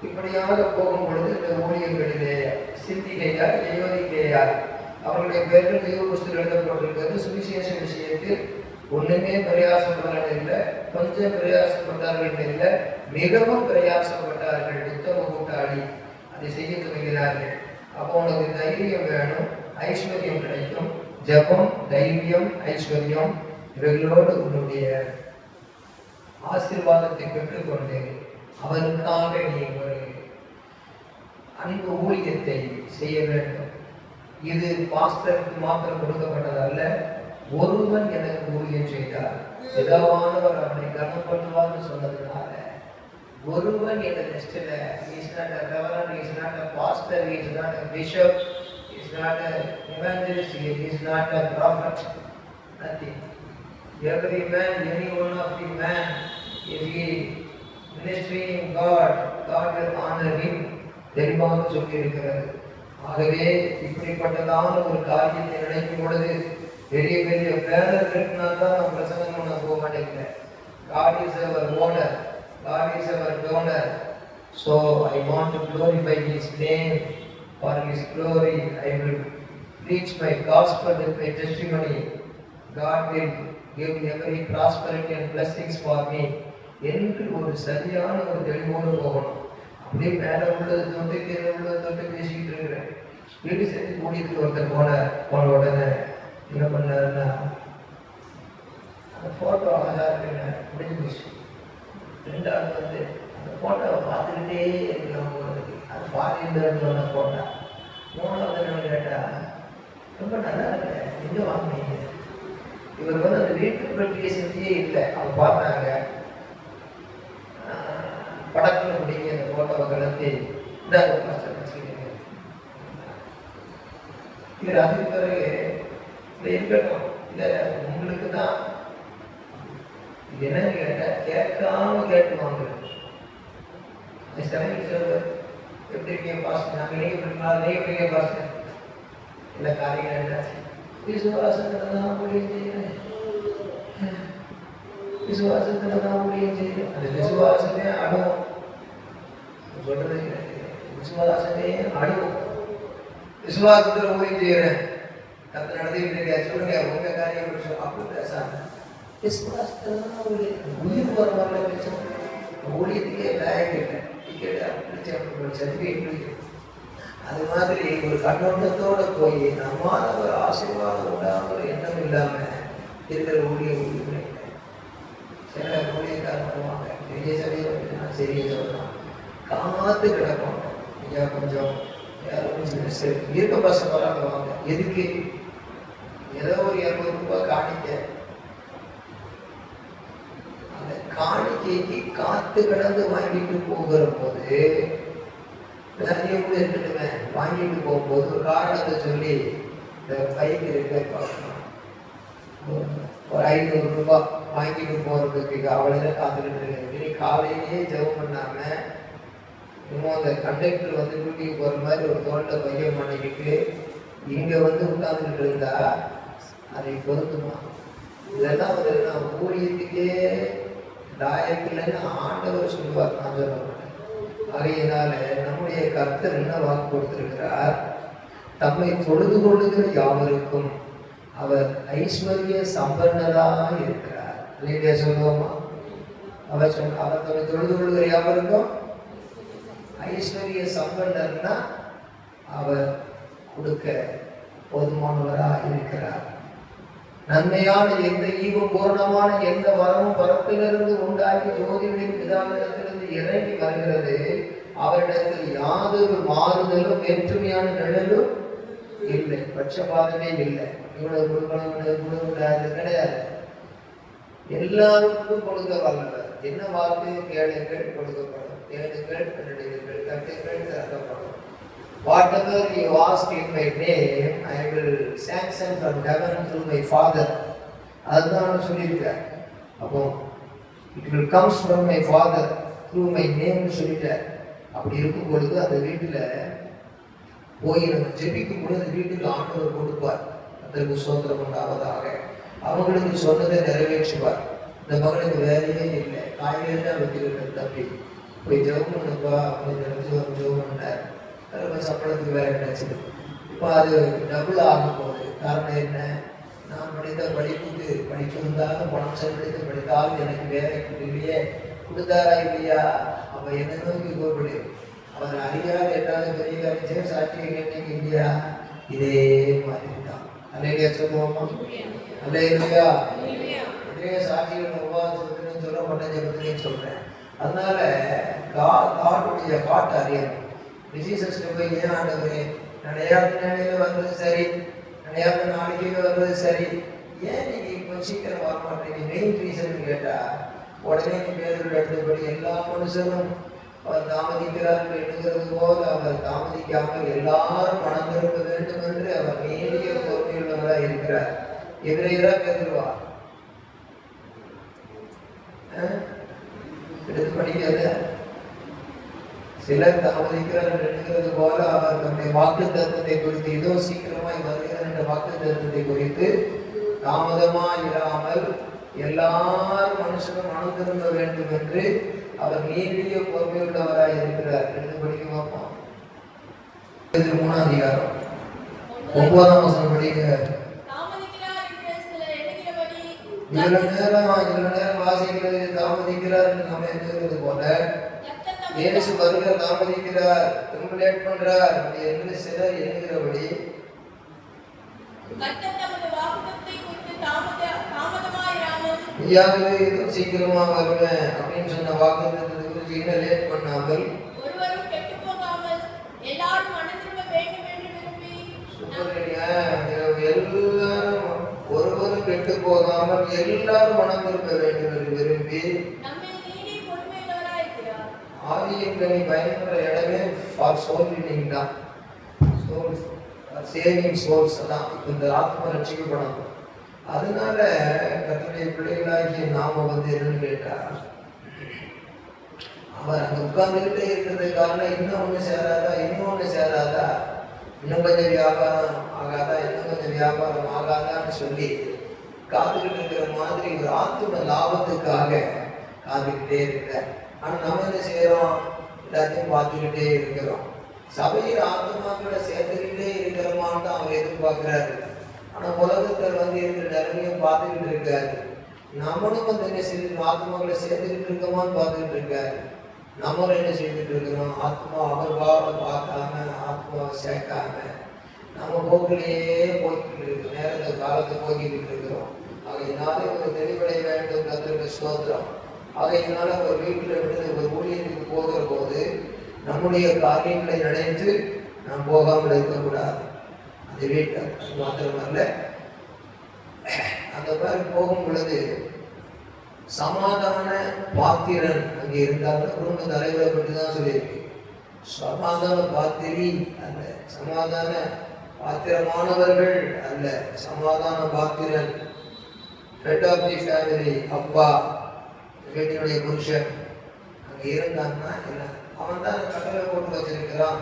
இப்படியாக போகும் பொழுது இந்த ஊழியர்களிலே சிந்திகையார் யோதிக்கையார் அவர்களுடைய பேர்கள் தெய்வ புஸ்தகம் எழுதப்பட்டிருக்கிறது. சுவிசேஷ விஷயத்தில் ஒண்ணுமே பிரயாசப்படல இல்லை, கொஞ்சம் பிரயாசப்பட்டார்கள் இல்லை, மிகவும் பிரயாசப்பட்டார்கள். உத்தம கூட்டாளி அதை செய்ய துணிகிறார்கள். அப்போ உனக்கு தைரியம் வேணும், ஐஸ்வர்யம் கிடைக்கும். ஜபம், தைரியம், ஐஸ்வர்யம் இவைகளோடு உன்னுடைய ஆசீர்வாதத்தை பெற்றுக்கொண்டு அவருக்காக நீ ஒரு அன்பு ஊழியத்தை செய்ய வேண்டும். இது பாஸ்டருக்கு மாத்திரம் கொடுக்கப்பட்டதல்ல. ஒருவன் எனக்கு ஊழியம் செய்தார், பிதாவானவர் அவனை கனப்படுவார்னு சொன்னதுனால ஒருவன் என் லிஸ்டில் is not a reverend, he is not a pastor, he is not a bishop, he is not a evangelist, he is not a prophet, nothing. Every man, any one of the man, if he ministering God, God will honor him. தெளிவாக சொல்லி இருக்கிறது. ஆகவே இப்படிப்பட்டதான ஒரு காரியத்தை நினைக்கும் பொழுது பெரிய பெரிய பேனர் இருக்குன்னா தான் நம்ம பிரசங்கம் பண்ண போக மாட்டேங்கிறேன். God is our owner, God is our donor. So I want to glorify His name. For His glory I will preach my gospel with my testimony. God will give every prosperity and blessings for me. என்று ஒரு சரியான ஒரு தெளிவோடு போகணும். அப்படியே மேலே உள்ளது தொட்டு கீழே உள்ளது தொட்டு பேசிக்கிட்டு இருக்கிறேன். வீடு சேர்த்து கூட்டிட்டு ஒருத்தர் போன உடனே என்ன பண்ணாருன்னா, அந்த ஃபோட்டோ அழகாக இருக்குங்க, முடிஞ்சு போச்சு. ரெண்டாவது வந்து அந்த ஃபோட்டோவை பார்த்துக்கிட்டே இருக்கிறவங்களுக்கு அது ஃபாரின்லேருந்து சொன்ன ஃபோட்டோ. மூணாவது என்ன கேட்டால், ரொம்ப நல்லா இருக்கு, எங்கே வாங்கினீங்க? இவர் வந்து அந்த வீட்டு பற்றியே இல்லை. அவங்க பார்த்தாங்க, படத்தில் முடிங்க அந்த ஃபோட்டோவை கலந்து இதாக இவர் அதுக்கு பிறகு இல்லை இருக்கட்டும், இல்லை உங்களுக்கு தான் இது என்னன்னு கேட்டால் கேட்காம கேட்டு வாங்குறது. சொல்லுவார், எப்படி இருக்கீங்க பாஸ்டர்? நாங்கள் நீங்க படிக்கலாம், நீங்க எப்படிங்க பாஸ்டர்? இல்லை காரியங்கள் என்னாச்சு? விசுவாசத்தில் தான் முடியும் செய்யறேன், விசுவாசத்துல தான் முடியும் செய்யும். அந்த விசுவாசமே அழுவும். சொல்றது விசுவாசமே அழுவும். விசுவாசத்துல ஊழியம் செய்யறேன், கத்த நடத்திட்டு இருக்க, சொல்லுங்க உங்க காரியம் அப்படி பேசாம விசுவாசத்துல தான் உயிர் போற மாதிரி பேசணும். ஊழியத்துக்கே தயாரிக்க இல்லை, டிக்கெட் சர்டிஃபிகேட். அது மாதிரி ஒரு கண்ணோட்டத்தோட போய் நம்மால ஒரு ஆசீர்வாதம் உண்டான ஒரு எண்ணம் இல்லாம இருக்கிற ஊழியம் சில ஊழியக்காரர் பண்ணுவாங்க. பெரிய சபையை சரியை சொல்லலாம், காத்து கிடக்கும். ஐயா கொஞ்சம் இருக்க பசங்க வராங்க, எதுக்கு ஏதோ ஒரு 200 ரூபாய் காணிக்க, அந்த காணிக்கைக்கு காத்து கிடந்து வாங்கிட்டு போகிற போது நிறைய கூட இருக்கட்டுமே, வாங்கிட்டு போகும்போது ஒரு காரணத்தை சொல்லி இந்த பைக்கு இருக்க பார்க்கணும், ஒரு 500 ரூபாய் வாங்கிட்டு போகிறதுக்கு அவளை காத்துக்கிட்டு இருக்கு. காலையிலேயே ஜெபம் பண்ணாம இன்னும் அந்த கண்டக்டர் வந்து டியூட்டிக்கு போகிற மாதிரி ஒரு தோட்டத்தை பையன் பண்ணிக்கிட்டு இங்கே வந்து உட்காந்துக்கிட்டு இருந்தா அதை பொருத்துமா? இதெல்லாம் வந்து நான் ஊழியத்துக்கே லாயக்கில்லைன்னு ஆண்டவர் சொல்லுவார், நான் சொல்ல மாட்டேன். ஆகையினால நம்முடைய கர்த்தர் என்ன வாக்கு கொடுத்திருக்கிறார்? தம்மை தொழுது கொள்ளுகிற யாவருக்கும் அவர் ஐஸ்வர்ய சம்பன்னராக இருக்கிறார். இல்லையா சொல்லுவோமா? அவர் தம்மை தொழுது கொள்ளுகிற யாவருக்கும் ஐஸ்வர்ய சம்பன்னர்னா அவர் கொடுக்க போதுமானவராக இருக்கிறார். நன்மையான எந்த ஈவும் பூர்ணமான எந்த வரமும் பரப்பிலிருந்து உண்டாகி ஜோதிகளின் பிதாவிடத்திலிருந்து இறங்கி வருகிறது. அவரிடத்தில் யாதொரு மாறுதலும் வேற்றுமையான நிழலும் இல்லை, பட்சபாதமே இல்லை. இவ்வளவு கொடுக்கணும் கிடையாது. எல்லாருக்கும் கொடுக்க வல்லவர். என்ன வார்த்தையோ கேளுங்கள் கொடுக்கப்படும், தேடுங்கள் கண்டடைவீர்கள், தட்டுங்கள் திறக்கப்படும். Whatever you ask in my name, I will sanction from heaven through my Father. அதுதான் சொல்லியிருக்கார். அப்போ it will comes from my Father through my name சொல்லிட்டார். அப்படி இருக்கும் பொழுது அந்த வீட்டில் போய் நம்ம ஜெபிக்கும் பொழுது வீட்டுக்கு ஆண்டவர் கொடுப்பார். அதற்கு சுதந்திரம் உண்டாவதாக அவங்களுக்கு சொன்னதை நிறைவேற்றுவார். இந்த மகனுக்கு வேலையே இல்லை, காய்கறி தான் வைக்கிறது, தம்பி போய் ஜெபம் பண்ணுப்பா அப்படின்னு நினைச்சு ஜெபம் பண்ணார். சம்பளத்துக்கு வேலை கிடைச்சிது. இப்போ அது டபுள் ஆகும் போது காரணம் என்ன? நான் படித்த படிப்புக்கு படிப்பிருந்தாலும் பணம் செலவழித்து படித்தாலும் எனக்கு வேலை இல்லையே, கொடுத்தாரா இல்லையா? அப்ப என்ன நோக்கி கூப்பிடு. அவர் அறியாத எட்டாவது பெரிய காரியம் சாட்சியை கேட்டீங்க இல்லையா? இதே மாதிரி தான். அல்லையா சொல்லுவோமா? அல்லையா இதே சாட்சிகள் உபவாசத்துன்னு சொல்லப்பட்ட ஜபத்திலையும் சொல்றேன். அதனால காட்டுடைய காட்டு அறியணும். விசேஷத்துக்கு போய் ஏன் ஆண்டவரே நினையாத நிலையில வந்தது சரி, நினையாத நாளைக்கு வந்தது சரி, ஏன் நீங்க இப்போ சீக்கிரம் வர மாட்டீங்க? மெயின் ரீசன் கேட்டா உடனே நீ பேருக்கு எடுத்தபடி எல்லா மனுஷனும் அவர் தாமதிக்கிறார்கள் எண்ணுகிறது போல அவர் தாமதிக்காமல் எல்லாரும் மனம் திரும்ப வேண்டும் என்று அவர் நீடிய பொறுமையுள்ளவராக இருக்கிறார். எதிரையரா பேருவா எடுத்து படிக்காத. சிலர் தாமதிக்கிறார்கள் என்கிறது போல அவர் தன்னுடைய வாக்கு தத்துவத்தை குறித்து இதோ சீக்கிரமாய் வருகிறார் என்ற வாக்கு தத்துவத்தை குறித்து தாமதமாய் இராமல் எல்லாரும் மனுஷனும் மனம் திரும்ப வேண்டும் என்று அவர் நீடிய பொறுமையுள்ளவராய் இருக்கிறார். எடுத்து படிக்க பார்ப்போம். 3ஆம் அதிகாரம் 9ஆம் வசனம் படிக்க. இவ்வளவு நேரம் வாசிக்கிறது தாமதிக்கிறார் என்று நம்ம எண்ணுகிறது போல இயேசு வருகிற தாமதிக்கிறார், ரொம்ப லேட் பண்றார் என்று சிலர் எண்ணுகிறபடி சீக்கிரமா வருவேன் அப்படின்னு சொன்ன வாக்குத்தத்தத்தை குறித்து இன்னும் லேட் பண்ணாமல் எல்லாரும் ஒருவரும் கெட்டு போகாமல் எல்லாரும் மனம் திரும்ப வேண்டும் என்று விரும்பி ஆதியங்களை பயன்படுற இடமே ஃபார் சோல் வின்னிங் தான். சோல்ஸ் சேவிங் சோல்ஸ் தான் இந்த ஆத்மா ரட்சிக்கப்படணும். அதனால கர்த்தருடைய பிள்ளைகளாகிய நாம என்னன்னு கேட்டா அவர் அங்க உட்கார்ந்துகிட்டே இருக்கிறது காரணம் இன்னும் ஒண்ணு சேராதா, இன்னும் கொஞ்சம் வியாபாரம் ஆகாதா, இன்னும் கொஞ்சம் வியாபாரம் ஆகாதான்னு சொல்லி காத்துக்கிட்டு இருக்கிற மாதிரி ஒரு ஆத்ம லாபத்துக்காக காத்துக்கிட்டே இருக்கிறார். ஆனா நம்ம என்ன செய்யறோம்? எல்லாத்தையும் பார்த்துக்கிட்டே இருக்கிறோம். சபையில் ஆத்மாக்களை சேர்த்துக்கிட்டே இருக்கிறோமான்னு தான் அவர் எதிர்பார்க்கிறாரு. ஆனா உலகத்தில் இருக்கிற நிலைமையும் பார்த்துக்கிட்டு இருக்காரு. நம்மளும் என்ன செய்து ஆத்மாக்களை சேர்த்துக்கிட்டு இருக்கோமான்னு பார்த்துக்கிட்டு இருக்காரு. நம்மளும் என்ன செய்துட்டு இருக்கிறோம்? ஆத்மா அவர் பார்க்காம ஆத்மாவை சேர்க்காம நம்ம போக்கிலேயே போய்கிட்டு இருக்கோம். நேரத்தை காலத்தை போய்கிட்டு இருக்கிறோம். ஆகையினாலே ஒரு தெளிவடைய வேண்டும். கர்த்தருக்கு ஸ்தோத்திரம். ஆகையினால ஒரு வீட்டில் விட்டு ஒரு ஊழியத்துக்கு போகிற போது நம்முடைய காரியங்களை நினைத்து நாம் போகாமல் இருக்கக்கூடாது. அது வீட்டில் மாத்திரமல்ல, அந்த மாதிரி போகும் பொழுது சமாதான பாத்திரன் அங்கே இருந்தாலும் குடும்ப தலைவரை பற்றி தான் சொல்லியிருக்கு. சமாதான பாத்திரி அல்ல, சமாதான பாத்திரமானவர்கள் அல்ல, சமாதான பாத்திரன். ஹெட் ஆஃப் தி ஃபேமிலி, அப்பா வீட்டினுடைய புருஷன் அங்கே இருந்தாங்கன்னா என்ன, அவன் தான் கட்டளை போட்டு வச்சிருக்கிறான்.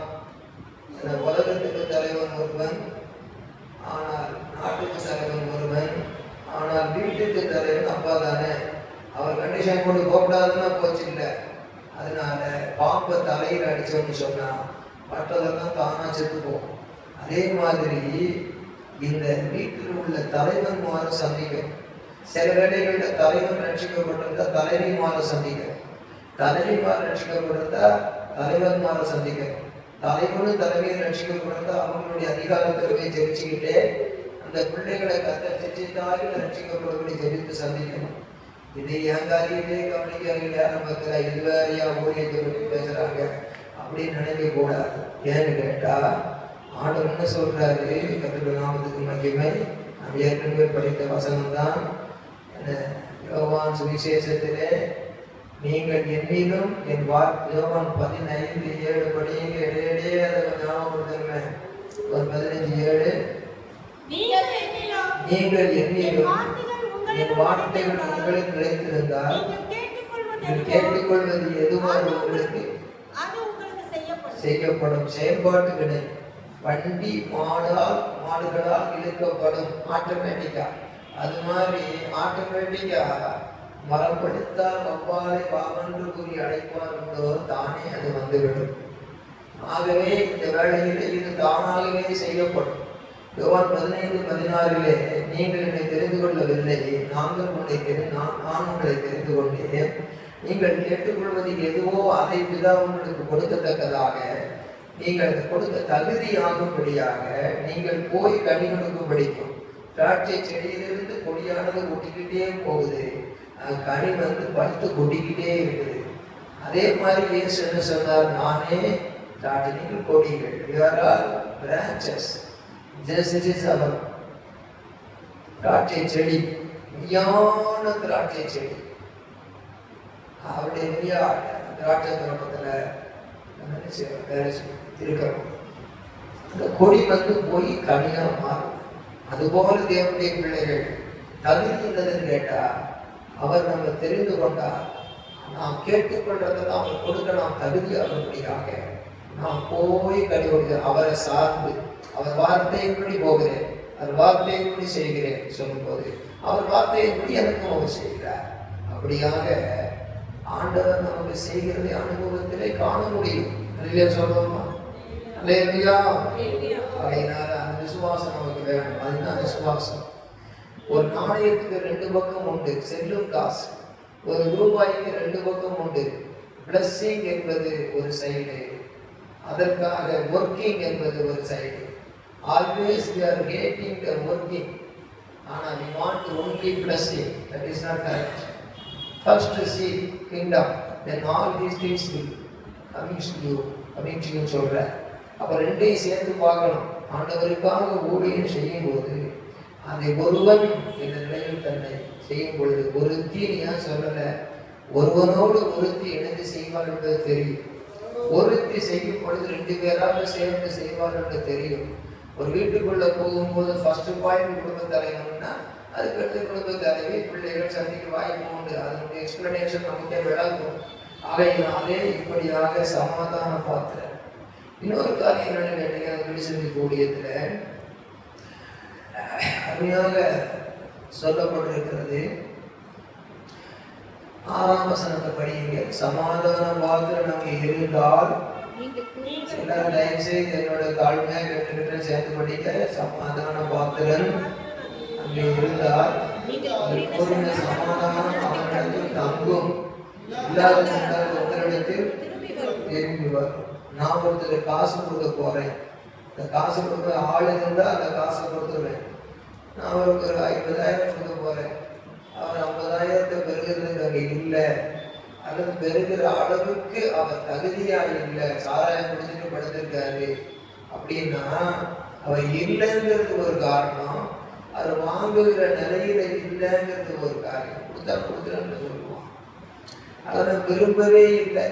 உலகத்துக்கு தலைவன் ஒருவன், ஆனால் நாட்டுக்கு தலைவன் ஒருவன், ஆனால் வீட்டுக்கு தலைவன் அப்பா தானே. அவர் கண்டிஷன் கொண்டு போகக்கூடாதுன்னா போச்சு இல்லை. அதனால பாம்பை தலையில் அடிச்சோன்னு சொன்னா மற்றதெல்லாம் தானா செத்து போகும். அதே மாதிரி இந்த வீட்டில் உள்ள தலைவன்மாரை சந்திக்கும். சில வேளைகளில் தலைவன் ரட்சிக்கப்பட்டிருந்தா தலைவிமாரை சந்திக்கும், தலைவிமார் ரட்சிக்கப்பட்டிருந்தா தலைவன்மாரை சந்திக்கும், தலைவனும் தலைமையை ரட்சிக்கப்பட்டிருந்தா அவங்களுடைய அதிகாரத்தில் போய் ஜெபிச்சுக்கிட்டே அந்த பிள்ளைகளை கத்தரிச்சிட்டாலும் ரட்சிக்கப்படக்கூடிய ஜெபித்து சந்திக்கணும். இது என் காரியமே கவனிக்கிறீங்க, நமக்கு இது வேறையா ஊழியத்தை பற்றி பேசுறாங்க அப்படின்னு நினைக்க கூடாது. ஏன்னு கேட்டா ஆண்டவர் என்ன சொல்றாரு? கர்த்தருடைய நாமத்துக்கு மகிமை. நாம் ஏற்கனவே படித்த வசனம் தான். யோவான் சுவிசேஷத்திலே நீங்கள் என்னிலும் என் யோவான் 15:7 படிங்க. இடையிடையே அதை ஞாபகப்படுத்துங்க. ஒரு 15:7 நீங்கள் என்னிலும் என் வார்த்தைகள் உங்களுக்கு நிலைத்திருந்தால் நீங்கள் கேட்டுக்கொள்வது எதுவாக உங்களுக்கு செய்யப்படும். செயல்பாட்டு கிடை வண்டி மாடுகளால் இழுக்கப்படும் ஆட்டோமேட்டிக்கா. அது மாதிரி ஆட்டோமேட்டிக்கா மரம் படித்தால் வவ்வாலை வாவென்று கூறி அழைப்பார் உண்டோ, தானே அது வந்துவிடும். ஆகவே இந்த வேளையிலே இது தானாகவே செய்யப்படும். யோவான் 15:16 நீங்கள் என்னை தெரிந்து கொள்ளவில்லை, நான் உங்களை தெரிந்து கொண்டேன். நீங்கள் கேட்டுக்கொள்வதில் எதுவோ அதை பிதா உங்களுக்கு கொடுக்கத்தக்கதாக, நீங்கள் அதை கொடுக்க தகுதியாகும்படியாக நீங்கள் போய் கனி கொடுக்கும்படிக்கும். திராட்சை செடியிலிருந்து கொடியானது ஒட்டிக்கிட்டே போகுது, கனி பழுத்து கொட்டிக்கிட்டே இருக்குது. அதே மாதிரி இயேசு என்ன சொன்னார்? நானே திராட்சை, நீங்கள் கொடிகள். You are all branches. This is our திராட்சை செடி, மெய்யான திராட்சை செடி. அவருடைய பெரிய திராட்சை தோட்டத்தில் இருக்கிறோம். அந்த கொடி போய் கனியா மாறும். அதுபோல தேவனுடைய பிள்ளைகள் தகுதி உள்ளதுன்னு கேட்டா, அவர் நம்ம தெரிந்து கொண்டார், நாம் கேட்டுக்கொள்றதை அவர் கொடுக்க நாம் தகுதியாகும்படியாக நாம் போய் கனி கொடுக்கிறோம். அவரை சார்ந்து அவர் வார்த்தையின்படி போகிறேன், அவர் வார்த்தையின்படி செய்கிறேன் சொல்லும் போது அவர் வார்த்தையின்படி எனக்கும் அவர் செய்கிறார். அப்படியாக ஆண்டவர் நமக்கு செய்கிறதை அனுபவத்திலே காண முடியும். அல்லேலூயா சொல்லுவோமா? அல்லேலூயா. அதனால அந்த விசுவாசம் நமக்கு வேணும். அதுதான் விசுவாசம். ஒரு நாணயத்துக்கு 2 பக்கம் உண்டு, செல்லும் காசு. ஒரு ரூபாய்க்கு 2 பக்கம் உண்டு. பிளஸ்ஸிங் என்பது ஒரு சைடு, அதற்காக ஒர்க்கிங் என்பது ஒரு side. Always we are hating the working, ஆனால் we want only blessing. That is not correct. First seek kingdom, then all these things will coming to you சொல்ற. அப்ப ரெண்டையும் சேர்த்து பார்க்கணும். ஆண்டவருக்காக ஊழியம் செய்யும் போது அதை ஒருவன் இந்த நிலையில் தன்னை செய்யும் பொழுது, ஒருத்தி ஏன் சொல்லல, ஒருவனோடு ஒருத்தி இணைந்து செய்வார் என்பது தெரியும். ஒருத்தி செய்யும் பொழுது 2 பேராக சேர்ந்து செய்வார் என்று தெரியும். ஒரு வீட்டுக்குள்ள போகும்போது ஃபர்ஸ்ட் பாயிண்ட் குடும்ப தலைவன்னா, அதுக்கடுத்து குடும்ப தலைவி, பிள்ளைகள் சந்திக்க வாய்ப்பு உண்டு. அதனுடைய எக்ஸ்பிளனேஷன் நமக்கே விளங்கும். ஆகையினாலே இப்படியாக சமாதான பாத்திரம். இன்னொரு காரியம் என்னன்னு கேட்டீங்க, அது விடுசந்தி கூடியத்துல அருமையாக சொல்லப்பட்டிருக்கிறது. 6ஆம் வசனத்தை படிங்க. சமாதான பாத்திரம் நமக்கு இருந்தால், எல்லாரும் தயவு செய்து என்னோட தாழ்மையாக கேட்டுக்கிட்ட சேர்த்து படிக்க. சமாதான பாத்திரன் அங்கே இருந்தால் எப்பொழுது சமாதானம் அவனிடத்தில் தங்கும், இல்லாத உங்களிடத்தில் திரும்பி வரும். நான் ஒருத்தர் காசு கொடுக்க போறேன், இந்த காசு கொடுக்க ஆள் இருந்தா அந்த காசை கொடுத்துருவேன். நான் அவருக்கு ஒரு 50,000 கொடுக்க போறேன், அவர் 50,000 பெறுகிறதுக்கு அங்கே இல்லை, அல்லது பெறுகிற அளவுக்கு அவர் தகுதியாக இல்லை, சாராயம் குடிச்சிட்டு படுத்திருக்காரு அப்படின்னா, அவர் இல்லைங்கிறது ஒரு காரணம், அது வாங்குகிற நிலையில இல்லைங்கிறது ஒரு காரியம். கொடுத்துறேன்னு சொல்லுவான், அதை விரும்பவே இல்லை,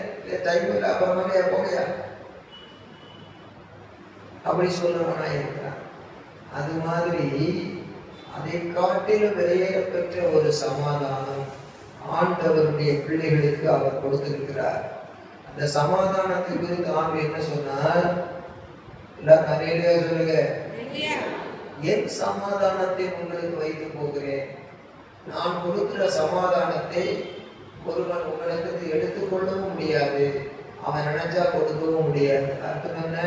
டைம் இல்லை, அப்புறமாவே போகையா அப்படி சொல்றவனா இருக்கிறான். அது மாதிரி அதை காட்டிலும் வெளியேற பெற்ற ஒரு சமாதானம் ஆண்டவருடைய பிள்ளைகளுக்கு அவர் கொடுத்திருக்கிறார். அந்த சமாதானத்தை குறித்து ஆண்டு என்ன சொன்னார்? எல்லாரும் நிறைய சொல்லுங்க. என் சமாதானத்தை உங்களுக்கு வைத்து போகிறேன். நான் கொடுக்கிற சமாதானத்தை ஒருவன் உங்களுக்கு எடுத்துக்கொள்ளவும் முடியாது, அவன் நினைச்சா கொடுக்கவும் முடியாது. அர்த்தம் என்ன?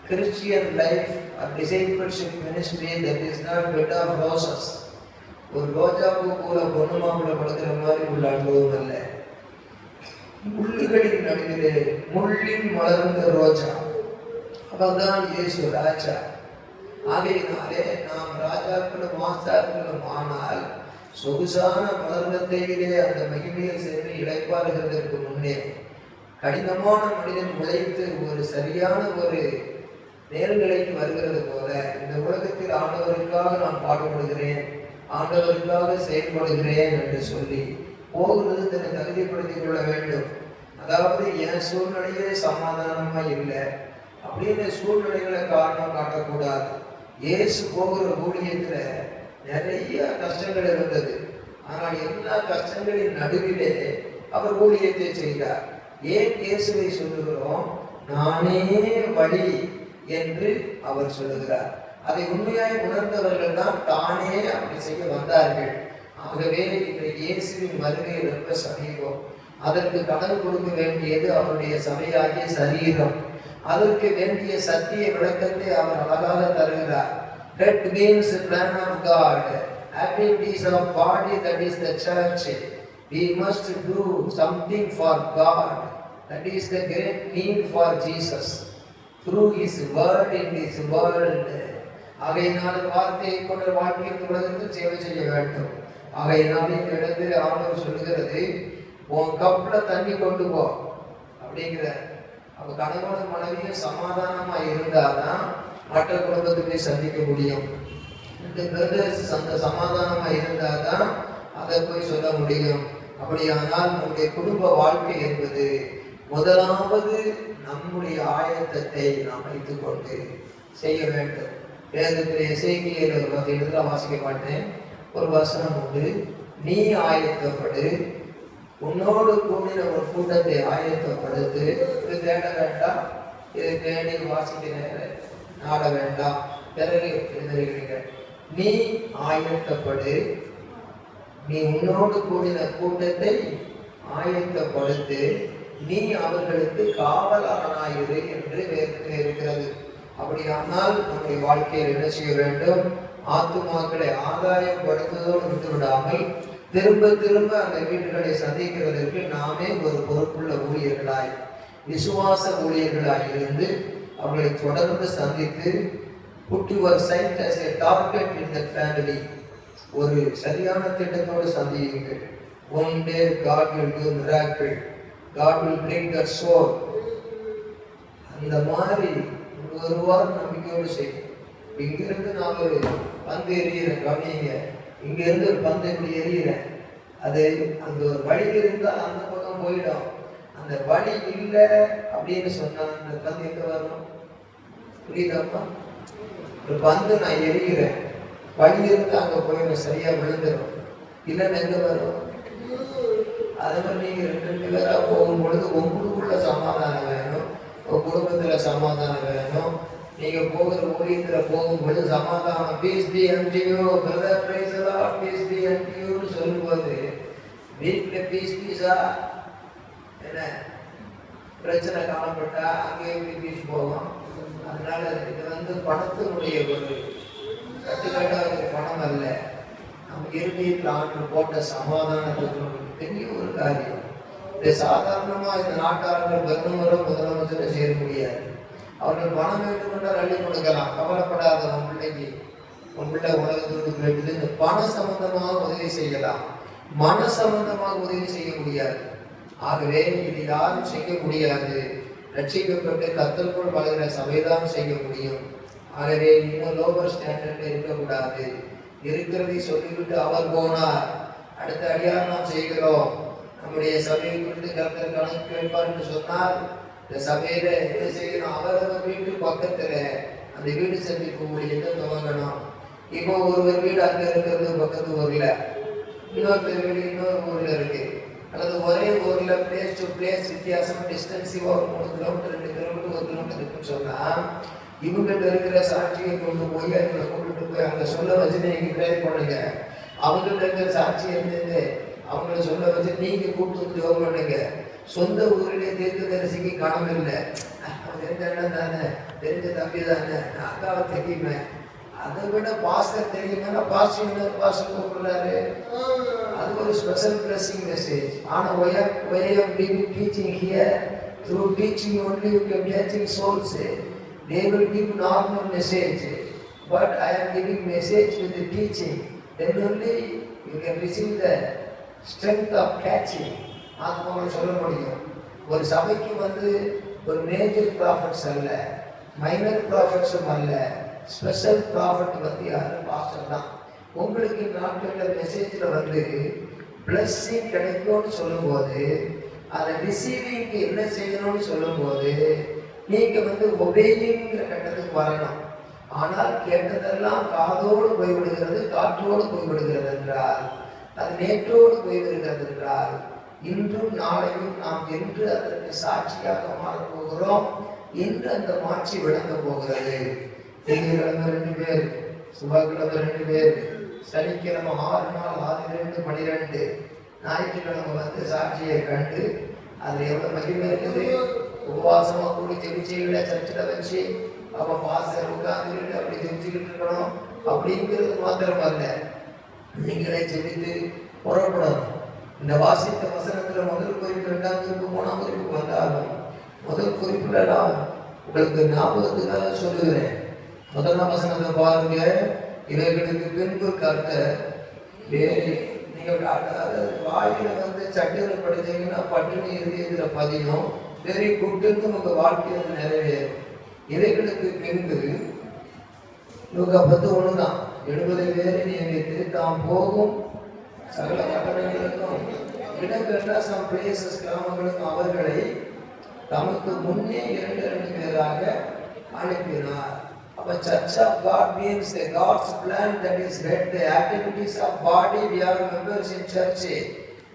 Christian life or discipleship ministry, that is not bed of roses. ஒரு ரோஜா பூ போல பொண்ணு மாப்பிள்ள படுக்கிற மாதிரி உள்ள அனுபவம் அல்ல. முள்ளுகளின் நடுவிலே முள்ளின் மலர்ந்த ரோஜா, அவர்தான் இயேசு ராஜா. ஆகையினாலே நாம் ராஜாக்களும் மாஸ்டர்களும் ஆனால் சொகுசான மலர்ந்தத்தையிலே அந்த மகிமையில் சென்று இளைப்பாறுகிறதற்கு முன்னே கடினமான மனிதன் உழைத்து ஒரு சரியான ஒரு நேர்நிலைக்கு வருகிறது போல இந்த உலகத்தில் ஆண்டவருக்காக நான் பாடுபடுகிறேன், ஆண்டவருக்காக செயல்படுகிறேன் என்று சொல்லி போகிறது தன்னை தகுதிப்படுத்திக் கொள்ள வேண்டும். அதாவது என் சூழ்நிலையே சமாதானமா இல்லை அப்படின்னு சூழ்நிலைகளை காரணம் காட்டக்கூடாது. இயேசு போகிற ஊழியத்துல நிறைய கஷ்டங்கள் இருந்தது, ஆனால் எல்லா கஷ்டங்களின் நடுவிலே அவர் ஊழியத்தை செய்தார். ஏன் இயேசுவை சொல்லுகிறோம்? நானே வழி என்று அவர் சொல்லுகிறார். அதை உண்மையாய் உணர்ந்தவர்கள் தான் தானே அப்படி செய்ய வந்தார்கள். ஆகவே இன்றைக்கு இயேசுவின் வருகை ரொம்ப சமீபம். அதற்கு கடன் கொடுக்க வேண்டியது அவருடைய சபையாகிய சரீரம். அதற்கு வேண்டிய சத்திய விளக்கத்தை அவர் அழகாக தருகிறார். Head means the plan of God. Activities of body, that is the church. We must do something for God. That is the great need for Jesus. Through His word in this world. ஆகையினால் வார்த்தையை கொண்ட வாழ்க்கையின் உலகத்தில் சேவை செய்ய வேண்டும். ஆகையினால் இந்த இடத்தில் ஆண்டவர் சொல்லுகிறது, உன் கப்ல தண்ணி கொண்டு போ அப்படிங்கிற. அப்ப கணவனும் மனைவியும் சமாதானமா இருந்தாதான் மற்ற குடும்பத்தை சந்திக்க முடியும். இந்த பிரதர்ஸ் அந்த சமாதானமா இருந்தாதான் அதை போய் சொல்ல முடியும். அப்படியானால் நம்முடைய குடும்ப வாழ்க்கை என்பது முதலாவது நம்முடைய ஆயத்தத்தை நாம் வைத்துக் கொண்டு செய்ய வேண்டும். வேதத்தில் எசேக்கியேல் ஒரு இடத்துல வாசிக்க மாட்டேன், ஒரு வசனம் உண்டு, நீ ஆயத்தப்படு, உன்னோடு கூடின ஒரு கூட்டத்தை ஆயத்தப்படுத்து. இது தேட வேண்டாம், இதை தேடி வாசிக்க நாட வேண்டாம். பிறகு எழுதுகிறீர்கள், நீ ஆயத்தப்படு, நீ உன்னோடு கூடின கூட்டத்தை ஆயத்தப்படுத்து, நீ அவர்களுக்கு காவலானாயிரு என்று வேதத்தில் இருக்கிறது. அப்படியானால் நம்முடைய வாழ்க்கையில் என்ன செய்ய வேண்டும்? ஆத்துமாக்களை ஆதாயப்படுத்துவதோடு விட்டு விடாமல் திரும்ப திரும்ப அந்த வீடுகளை சந்திக்கிறதற்கு நாமே ஒரு பொறுப்புள்ள ஊழியர்களாய், விசுவாச ஊழியர்களாய் இருந்து அவர்களை தொடர்ந்து சந்தித்து put your sight as a target in the family. ஒரு சரியான திட்டத்தோடு சந்தியுங்கள். One day God will do miracle. God will bring that soul. அந்த மாதிரி ஒரு வாரம் நம்பிக்கையோடு செய்யும். இங்கிருந்து நான் ஒரு பந்து எறிகிறேன், கவனிங்க, இங்க இருந்து ஒரு பந்து இப்படி எறிகிறேன், அது அந்த ஒரு வழி இருந்தால் அந்த பக்கம் போயிடும். அந்த வழி இல்லை அப்படின்னு சொன்னா அந்த பந்து எங்க வரும்? புரியுதாப்பா? ஒரு பந்து நான் எறிகிறேன், வழி இருந்து அங்க போயிடும், சரியா விழுந்துடும். இல்லைன்னு எங்க வரும்? அதே மாதிரி நீங்க ரெண்டு பேரா போகும் பொழுது உங்களுக்குள்ள சமாதானம் வேணும், உங்க குடும்பத்துல சமாதானம் வேணும். நீங்க போகிற ஊழியத்துல போகும்போது சமாதானம், peace be unto you brother, praise the lord, peace be unto யூன்னு சொல்லும்போது வீட்டுல பீஸா என்ன பிரச்சனை காணப்பட்டா அங்கேயும் பீஸ் போகும். அதனால இது பணத்தினுடைய ஒரு கட்டுக்கட்டாக பணம் அல்ல, நம்ம இறுதியில் ஆண்டு போட்ட சமாதானத்துக்கு பெரிய ஒரு காரியம். இதை சாதாரணமா இந்த நாட்டாளர்கள் பிரதமரும் முதலமைச்சரும் சேர முடியாது. அவர்கள் பணம் வேண்டும் என்றால் அள்ளி கொடுக்கலாம், கவலைப்படாத உன் பிள்ளைக்கு, உன் பிள்ளை உலகத்தோடு கேட்டது. இந்த பண சம்பந்தமாக உதவி செய்யலாம், மன சம்பந்தமாக உதவி செய்ய முடியாது. ஆகவே இது யாரும் செய்ய முடியாது. ரட்சிக்கப்பட்டு கர்த்தருக்குள் வளர்கிற சபைதான் செய்ய முடியும். ஆகவே இன்னும் லோவர் ஸ்டாண்டர்ட்ல இருக்கக்கூடாது. இருக்கிறதை சொல்லிவிட்டு அவர் போனார், அடுத்த அடியார் நாம் செய்கிறோம், நம்முடைய சபையை குறித்து கர்த்தர் கணக்கு கேட்பார் என்று சொன்னால் இந்த சபையில என்ன செய்யணும்? அவரவர் வீட்டு பக்கத்துல அந்த வீடு சந்திப்பு ஊழியத்தை துவங்கணும். இப்போ ஒருவர் வீடு அங்க இருக்கிறது பக்கத்து ஊர்ல, இன்னொருத்தர் வீடு இன்னொரு ஊர்ல இருக்கு, அல்லது ஒரே ஊர்ல பிளேஸ் டு பிளேஸ் வித்தியாசம் டிஸ்டன்ஸிவா ஒரு 3 கிலோமீட்டர் 2 கிலோமீட்டர் 1 கிலோமீட்டர் இருக்குன்னு சொன்னா இவங்கள்ட்ட இருக்கிற சாட்சியை கொண்டு போய் அவங்களை கொண்டுட்டு போய் அங்க சொல்ல வச்சு நீங்க ப்ரேயர் பண்ணுங்க. அவங்கள்ட்ட இருக்கிற சாட்சி இருந்தது அவங்கள சொல்ல வச்சு நீங்க கூப்பிட்டு ஜெபம் பண்ணுங்க. சொந்த ஊரிலே தீர்க்கதரிசிக்கு கணம் இல்லை, தெரிஞ்ச இடம் தானே, தெரிஞ்ச தம்பி தானே, அக்காவை தெரியுமே, அதை விட பாஸ்டர் தெரியுமா? பாஸ்டர் பாஸ்டர் கூப்பிடுறாரு, அது ஒரு ஸ்பெஷல் பிளஸிங் மெசேஜ். ஆனா way of teaching here, through teaching only you can catching souls. They will give normal message, but I am giving message with the teaching. Then only you can receive the strength of catching. ஆத்மாவை சொல்ல முடியும். ஒரு சபைக்கு ஒரு major profits அல்ல, minor ப்ராஃபிட்ஸும் அல்ல, special profit யாரு? Pastor தான். உங்களுக்கு நாட்களில் மெசேஜில் பிளஸ்ஸிங் கிடைக்கும்னு சொல்லும்போது அதை ரிசீவிங்க்கு என்ன செய்யணும்னு சொல்லும்போது நீங்க ஒபேயிங்கிற கட்டத்துக்கு வரணும். ஆனால் கேட்டதெல்லாம் காதோடு போய்விடுகிறது, காற்றோடு போய்விடுகிறது என்றால், அது நேற்றோடு போய்விடுகிறது என்றால், இன்றும் நாளையும் நாம் என்று அதற்கு சாட்சியாக மாறப்போகிறோம். இன்று அந்த மாட்சி விளங்க போகிறது. திங்கட்கிழமை 2 பேர், செவ்வாய்க்கிழமை 2 பேர், சனிக்கிழமை 6 நாள் 6, 2, 12, ஞாயிற்றுக்கிழமை சாட்சியை கண்டு அது எவ்வளவு மகிமை இருக்குது. உபவாசமா கூடி ஜெபிச்சுகளை சர்ச்சில் வச்சு அவன் பாஸ்டர் உட்கார்ந்துக்கிட்டு அப்படி ஜெபிச்சுக்கிட்டு இருக்கணும். அப்படிங்கிறது மாத்திரமல்ல, நீங்களே ஜெபித்து புறப்படணும். இந்த வாசித்த வசனத்துல முதல் குறிப்பு, இரண்டாம் குறிப்பு, மூணாம் குறிப்பு வந்தாலும் முதல் குறிப்புல நான் உங்களுக்கு ஞாபகத்துக்காக சொல்லுகிறேன். முதலாம் வசனத்தை பாருங்க. இவைகளுக்கு பின்பு கர்த்தர் வேறு நீங்கள் வாயில சட்டியில படிச்சீங்கன்னா பட்டினி இறுதியில பதியும் வெரி குட்டுன்னு உங்க வாழ்க்கையில நிறைவேறும். இவைகளுக்கு பின்பு இவங்க 10:1 தான் 70 பேரை நியமித்து தாம் போகும் சகல கட்டணங்களுக்கும் இடங்கள்லாம் பிளேசஸ் கிராமங்களுக்கும் அவர்களை தமக்கு முன்னே 2 பேராக அனுப்பினார். அப்ப Church of God means the God's plan that is led the activities of body. We are members in church.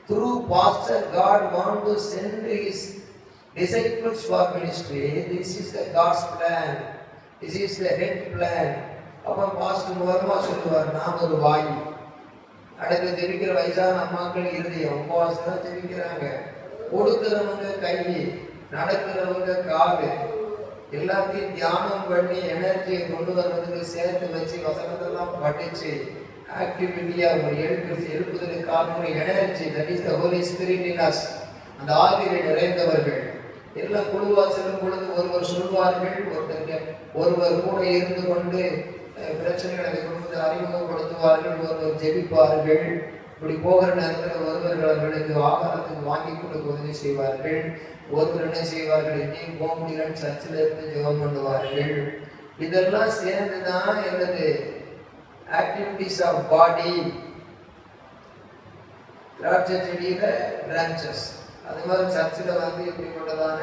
Through pastor, God want to send his disciples for ministry. This is the God's plan. This is the head plan. அப்ப pastor மூலமா சொல்லுவார், நாம் ஒரு வாயு. அடுத்து ஜெபிக்கிற வயசான அம்மாக்கள் இருதயம் உபவாசம் ஜெபிக்கிறாங்க. கொடுக்கிறவங்க கை, நடக்கிறவங்க காது, எல்லாத்தையும் தியானம் பண்ணி எனர்ஜியை கொண்டு வர்றதுக்கு சேர்த்து வச்சு வசனத்தெல்லாம் படிச்சு ஆக்டிவிட்டியா ஒரு எழுப்புதலுக்கு காரணம் energy. That is the Holy Spirit in us. அந்த ஆவியை நிறைந்தவர்கள் எல்லாம் குழுவா செல்லும் பொழுது ஒருவர் சொல்வார்கள், ஒருவர் கூட இருந்து கொண்டு பிரச்சனைகளை கொண்டு அறிமுகப்படுத்துவார்கள், ஒருவர் ஜெபிப்பார்கள். இப்படி போகிற நேரத்தில் ஒருவர்கள் அவர்களுக்கு ஆகாரத்துக்கு வாங்கி கொடுக்க உதவி செய்வார்கள். ஒருவர் என்ன செய்வார்கள், எங்கேயும் போக முடியலன்னு சர்ச்சில் இருந்து ஜெபம் பண்ணுவார்கள். இதெல்லாம் சேர்ந்துதான் என்னது ஆக்டிவிட்டிஸ் ஆஃப் பாடி. திராட்சை செடியில பிரான்சஸ், அது மாதிரி சர்ச்சில் இப்படிப்பட்டதான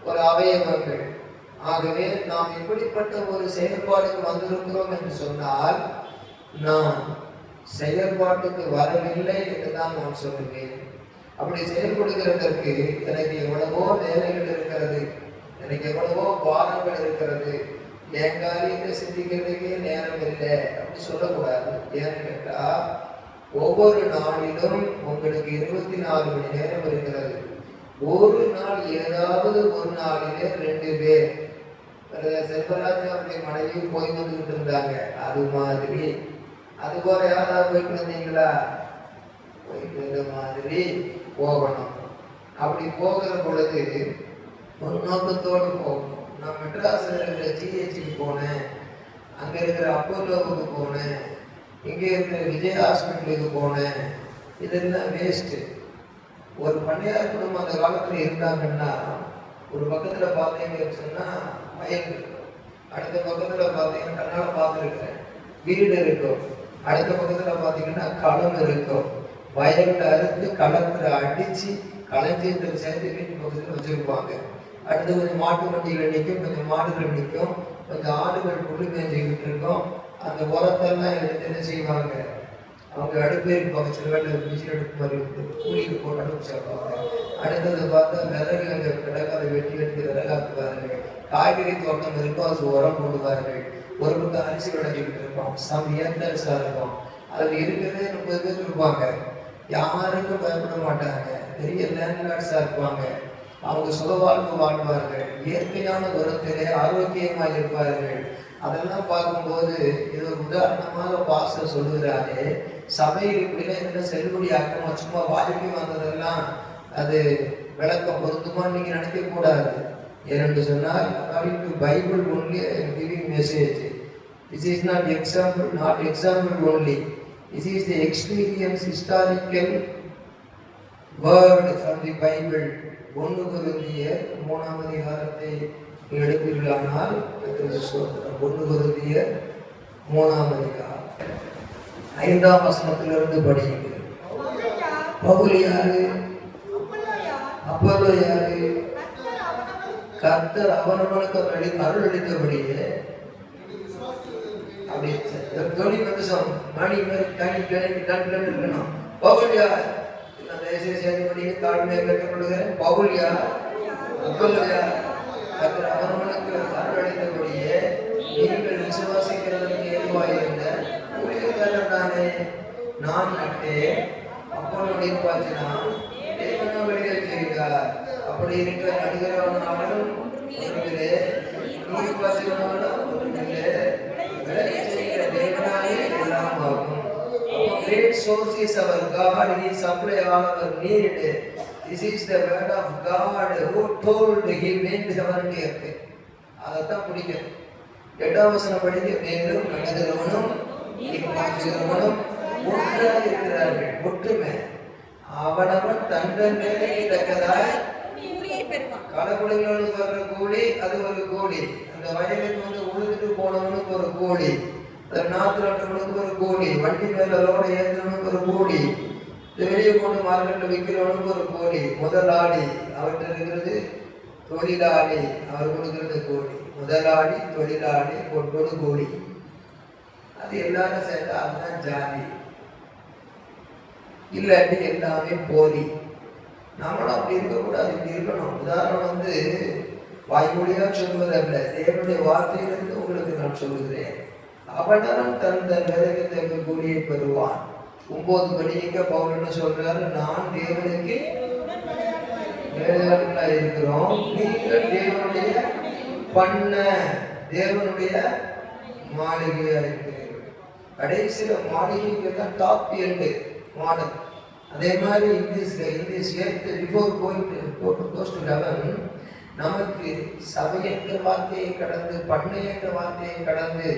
ஒரு அவயவங்கள். ஆகவே நாம் எப்படிப்பட்ட ஒரு செயல்பாடுக்கு வந்திருக்கிறோம் என்று சொன்னால், நாம் செயல்பாட்டுக்கு வரவில்லை என்றுதான் நான் சொல்லுவேன். அப்படி செயல்படுகிறதற்கு எனக்கு எவ்வளவோ வேலைகள் இருக்கிறது, எனக்கு எவ்வளவோ பாரங்கள் இருக்கிறது, என் காரியத்தை சிந்திக்கிறதுக்கே நேரம் இல்லை அப்படி சொல்லக்கூடாது. ஏன்னு கேட்டா, ஒவ்வொரு நாளிலும் உங்களுக்கு 24 மணி நேரம் இருக்கிறது. ஒரு நாள் ஏதாவது ஒரு நாளிலே 2 பேர் செல்வராஜ் அவருடைய மனைவி போய் வந்துகிட்டு இருந்தாங்க. அது மாதிரி அது போல யாராவது போயிட்டு வந்தீங்களா? போயிட்டு வந்த மாதிரி போகணும். அப்படி போகிற பொழுது ஒரு நோக்கத்தோடு போகணும். நான் மெட்ராஸில் இருக்கிற ஜிஹெச்சுக்கு போனேன், அங்கே இருக்கிற அப்போலோவுக்கு போனேன், இங்கே இருக்கிற விஜய் ஹாஸ்பிட்டலுக்கு போனேன். இதெல்லாம் வேஸ்ட்டு. ஒரு பண்ணையார் குடும்பம் அந்த காலத்தில் இருந்தாங்கன்னா, ஒரு பக்கத்தில் பார்த்தீங்கன்னு சொன்னால் வயல் இருக்கும், அடுத்த பக்கத்தில் பார்த்தீங்கன்னா கண்ணால் பார்த்துருக்கிறேன் வீடு இருக்கும், அடுத்த பக்கத்தில் பார்த்தீங்கன்னா களம் இருக்கும். வயலில் அறுத்து களத்தில் அடித்து களஞ்சியத்தில் சேர்த்து வீட்டு பக்கத்தில் வச்சுருப்பாங்க. அடுத்து கொஞ்சம் மாட்டு வண்டிகள் நிற்கும், கொஞ்சம் மாடுகள் நிற்கும், கொஞ்சம் ஆடுகள் புல்லு மேய்ஞ்சிக்கிட்டு இருக்கும். அந்த உரத்தெல்லாம் எடுத்து என்ன செய்வாங்க, அவங்க அடுப்பேருக்கு பக்கத்தில் வேலை மிஷின் எடுத்து மாதிரி கூலிக்கு போட்டு அடுப்பு சாப்பிடுவாங்க. அடுத்தது பார்த்தா விறகு அங்கே கிடக்கு, அதை வெட்டி வெட்டி விறகாக்குவார்கள். காய்கறி தோட்டம் இருக்கும், அது உரம் போடுவார்கள். ஒரு பக்கம் அரிசி விளைஞ்சிக்கிட்டு இருப்போம், சம் ஏக்கர்ஸாக இருக்கும். அதில் இருக்கிறதே 30 பேர் இருப்பாங்க. யாருக்கும் பயப்பட மாட்டாங்க, பெரிய லேண்ட்லார்ட்ஸாக இருப்பாங்க. அவங்க சுகவாழ்வு வாழ்வார்கள், இயற்கையான உரத்திலே ஆரோக்கியமாக இருப்பார்கள். அதெல்லாம் பார்க்கும்போது இது ஒரு உதாரணமாக பாஸ்டர் சொல்லுகிறாரே, சபையில் இப்படிலாம் என்ன செல்லுபடி ஆக்கமா, சும்மா வாழ்க்கை வந்ததெல்லாம் அது விளக்கம் பொருந்துமான்னு நீங்க நினைக்க கூடாது. ஏனென்று சொன்னால், according to Bible only I am giving message. This is not example only. This is the experience, historical word from the Bible. 1 கொரிந்தியர் 3ஆம் அதிகாரத்தை எடுப்பீர்களானால் 1 கொரிந்தியர் 3ஆம் அதிகாரம் 5ஆம் வசனத்திலிருந்து படியுங்கள். பவுல் யாரு? அப்போலோ யாரு? கர்த்தர் அவனவனுக்கு அருள் அளித்தபடியே. அப்படி தோனி மணி இருக்கணும். பவுல் யார்? தாழ்மையை பெற்றுக்கொள்கிறேன். பவுல் யார்? அப்போலோ யார்? கர்த்தர் அவனவனுக்கு அருள் அளித்தபடியே நீங்கள் விசுவாசிக்கிறதற்கு ஏதுவாயிருந்த ஊழியக்காரர் தானே. நான் நட்டேன், அப்போலோ நீர்ப்பாய்ச்சினான், தேவனோ விளையச் செய்தார். அப்படி இருக்கிற நடுகிறவனாலும் ஒன்றுமில்லை, நீர்ப்பாய்ச்சினாலும் ஒன்றுமில்லை, விளையச் செய்கிற source is our God. He supply all our need. This is the word of God who told He made heaven and earth. அதைத்தான் பிடிக்கும். 8ஆம் வசனம் படிக்க, மேலும் நடக்கிறவனும் இப்பாற்றுகிறவனும் ஒன்றாக இருக்கிறார்கள். ஒற்றுமை. அவனவன் தந்தன் வேலைக்கு தக்கதாய் கடவுளுங்களுக்கு வர்ற கூலி, அது ஒரு கூலி. அந்த வயலுக்கு உழுதுட்டு போனவனுக்கு ஒரு கூலி, நாத்துறவனுக்கு ஒரு கூலி, வண்டி மேல ரோட ஏற்றுறவனுக்கு ஒரு கூலி, வெளியே கொண்டு மார்க்கெட்டில் விற்கிறவனுக்கு ஒரு கூலி. முதலாளி அவர்கிட்ட இருக்கிறது, தொழிலாளி அவர் கொடுக்கிறது கூலி. முதலாளி, தொழிலாளி, கொண்டோடு கூலி. அது எல்லாரும் சேர்ந்தா அதுதான் ஜாதி. இல்லாட்டி எல்லாமே போலி. நம்மளும் அப்படி இருக்கக்கூடாது, இப்படி இருக்கணும். உதாரணம் வாய்மொழியா சொல்வதல்ல, தேவனுடைய வார்த்தையிலிருந்து உங்களுக்கு நான் சொல்லுகிறேன். அவனவன் தந்த வேலைக்கு தக்க கூலியை பெறுவான். 9 படிக்க பவுல் என்ன சொல்றாரு? நான் தேவனுக்கு வேலையாட்களா இருக்கிறோம், நீங்கள் தேவனுடைய பண்ண, தேவனுடைய மாளிகையா இருக்கிறீர்கள். கடைசியில மாளிகைக்கு தான் டாப் எண்டு மாடல். அதே மாதிரி நமக்கு சபை என்ற வார்த்தையை கடந்து, பண்ணை என்ற வார்த்தையை கடந்து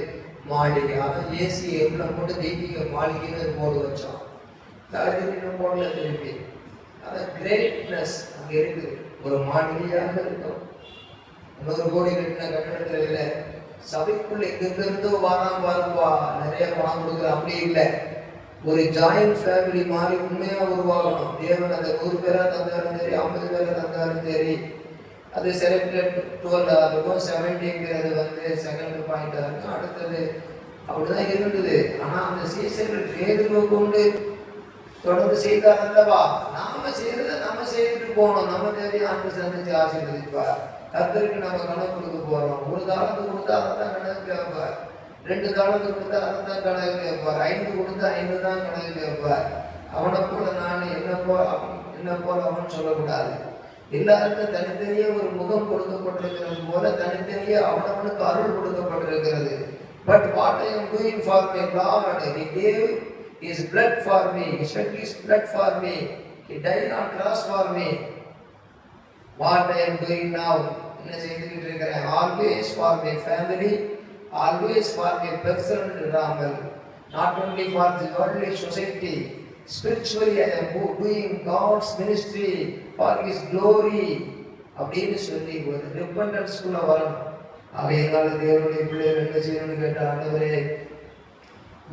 மாளிகை. ஆனால் ஏசி எவ்வளவு போட்டு தெய்வீக மாளிகைன்னு போடு வச்சோம். போடல திருப்பி. அதான் கிரேட்னஸ் அங்கே இருக்குது. ஒரு மாளிகையாக இருக்கும். 100 கோடி கட்டின கட்டணத்தில் இல்லை. சபைக்குள்ள எங்கிருந்தோ வாராம் பாருப்பா, நிறைய பணம் கொடுக்குற அப்படி இல்லை. ஒரு ஜாயிண்ட் ஃபேமிலி மாதிரி உண்மையா உருவாகணும். தேவன் அந்த 100 பேரா தந்தாலும் சரி, 50 பேரா தந்தாலும் சரி, அது செலக்டட் 12 இருக்கும், 70ங்கிறது செகண்ட் பாயிண்டா இருக்கும். அடுத்தது அப்படிதான் இருந்தது. ஆனா அந்த சீசர்கள் வேதுவை கொண்டு தொடர்ந்து செய்தார் அல்லவா? நாம செய்யறத நம்ம செய்துட்டு போனோம். நம்ம தேவையான சந்திச்சு ஆசீர்வதிப்பார். கர்த்தருக்கு நம்ம கணக்கு கொடுக்க போறோம். ஒரு தாளத்து கொடுத்தா அதான் கணக்கு கேட்பார். 2 தாளத்து கொடுத்தா அதான் கணக்கு கேட்பார். 5 கொடுத்தா 5 தான் கணக்கு கேட்பார். அவனை போல நான், என்ன போல அவன் சொல்லக்கூடாது. எல்லாருக்கும் தனித்தனியே ஒரு முகம் கொடுக்கப்பட்டிருக்கிறது போல தனித்தனியே அவனவனுக்கு அருள் கொடுக்கப்பட்டிருக்கிறது. But what I am doing for my Lord, He gave His blood for me. He shed His blood for me. He died on cross for me. What I am doing now, என்ன செய்துகிட்டு இருக்கிறேன்? Always for my family, always for my personal travel, not only for the worldly society. Spiritually I am doing God's ministry for His glory. அப்படின்னு சொல்லி ஒரு ரிப்பண்டன்ஸ்குள்ள வரணும். அவையினால தேவனுடைய பிள்ளைகள் என்ன செய்யணும்னு கேட்ட, ஆண்டவரே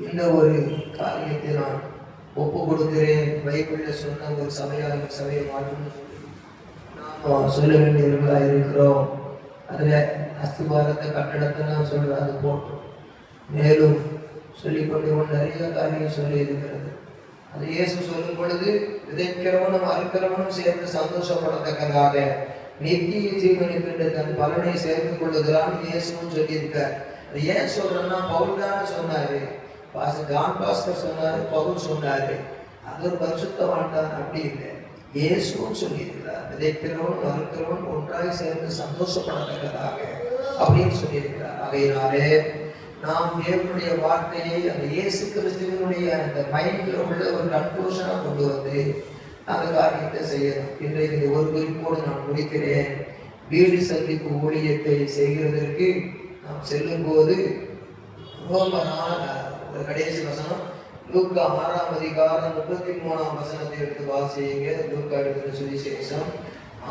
இந்த ஒரு காரியத்தை நான் ஒப்பு கொடுக்கிறேன். பைபிள்ல சொன்ன ஒரு சபையாக சபையை மாற்றணும்னு சொல்லி நாம் சொல்ல வேண்டியவர்களா இருக்கிறோம். அதுல அஸ்திபாரத்தை கட்டடத்தை நான் சொல்றேன், அது போட்டோம். மேலும் சொல்லிக்கொண்டு நிறைய காரியம் சொல்லி இருக்கிறது. அது இயேசு சொல்லும் பொழுது, விதைக்கிறவனும் அறுக்கிறவனும் சேர்ந்து சந்தோஷப்படத்தக்கதாக நித்திய ஜீவனுக்கு தன் பலனை சேர்ந்து கொள்ளுகிறான்னு இயேசுன்னு சொல்லியிருக்கார். அது ஏன் சொல்றேன்னா, பவுல் தானே சொன்னாரு, ஜான் பாஸ்கர் சொன்னாரு, பவுல் சொன்னாரு. அது ஒரு பரிசுத்தவான் தான், அப்படி இல்லை. இயேசுன்னு சொல்லியிருக்கிறார். விதைக்கிறவனும் அறுக்கிறவனும் ஒன்றாக சேர்ந்து சந்தோஷப்படத்தக்கதாக அப்படின்னு சொல்லியிருக்கிறார். அதையினாலே நாம் தேவனுடைய வார்த்தையை அந்த இயேசு கிறிஸ்துவனுடைய அந்த மைண்ட்ல உள்ள ஒரு கன்க்ளூஷனா கொண்டு வந்து அந்த காரியத்தை செய்யணும். இன்றைக்கு ஒரு குறிப்போடு நான் முடிக்கிறேன். வீடு சந்திப்பு ஊழியத்தை செய்கிறதற்கு நாம் செல்லும் போது ஒரு கடைசி வசனம், லூக்கா 6ஆம் அதிகாரம் 33ஆம் வசனத்தை எடுத்து வாசியுங்க. லூக்கா எடுக்கிற சுவிசேஷம்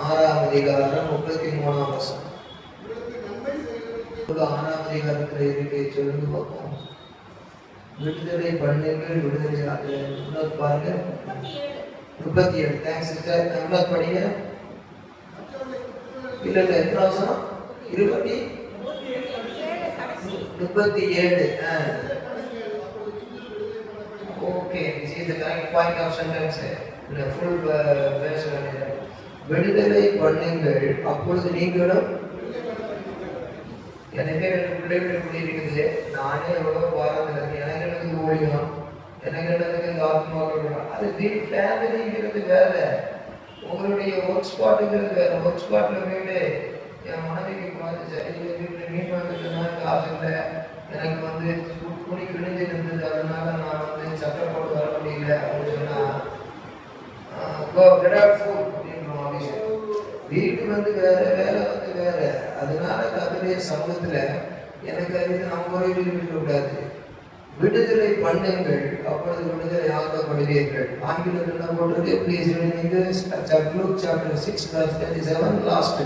6ஆம் அதிகாரம் 33ஆம் வசனம். 6ஆம் அதிகாரத்தில் இருக்கை சொல்லுங்க பார்ப்போம். விடுதலை பண்ணுங்கள், விடுதலை ஆகுது பாருங்க. 37. Thanks sister. நம்பர் படிங்க. இல்ல எத்தனை வசனம்? 37. Okay, this is the correct point of sentence. இந்த ஃபுல் பேச வேண்டியது. விடுதலை பண்ணுங்கள், அப்பொழுது நீங்களும். எனக்கே 2 பிள்ளைகள் இப்படி இருக்குது. நானே எவ்வளோ பாரதில்லை. எனக்கு ஓடிக்கணும், எனக்கு ஆத்மாக்கள். அது வீட் ஃபேமிலிங்கிறது வேற, உங்களுடைய ஒர்க் ஸ்பாட்டுங்கிறது வேற. ஒர்க் ஸ்பாட்டில் வீடு என் மனைவிக்கு பார்த்து, சரி வீட்டில் மீன் வந்துட்டுனா காசு இல்லை, எனக்கு வந்து துணி கிழிஞ்சு இருந்தது, அதனால நான் வந்து சட்டை போட்டு வர முடியல அப்படின்னு சொன்னா வீடு வந்து வேற, வேலை வந்து வேற. அதனால கர்த்தருடைய சமூகத்துல எனக்கு அறிந்து நம்ம முறையில் இருக்கக்கூடாது. விடுதலை பண்ணுங்கள், அப்பொழுது விடுதலை ஆக்கப்படுவீர்கள். ஆங்கிலத்தில் என்ன போட்டிருக்கு? Please Luke chapter 6 verse 27 last.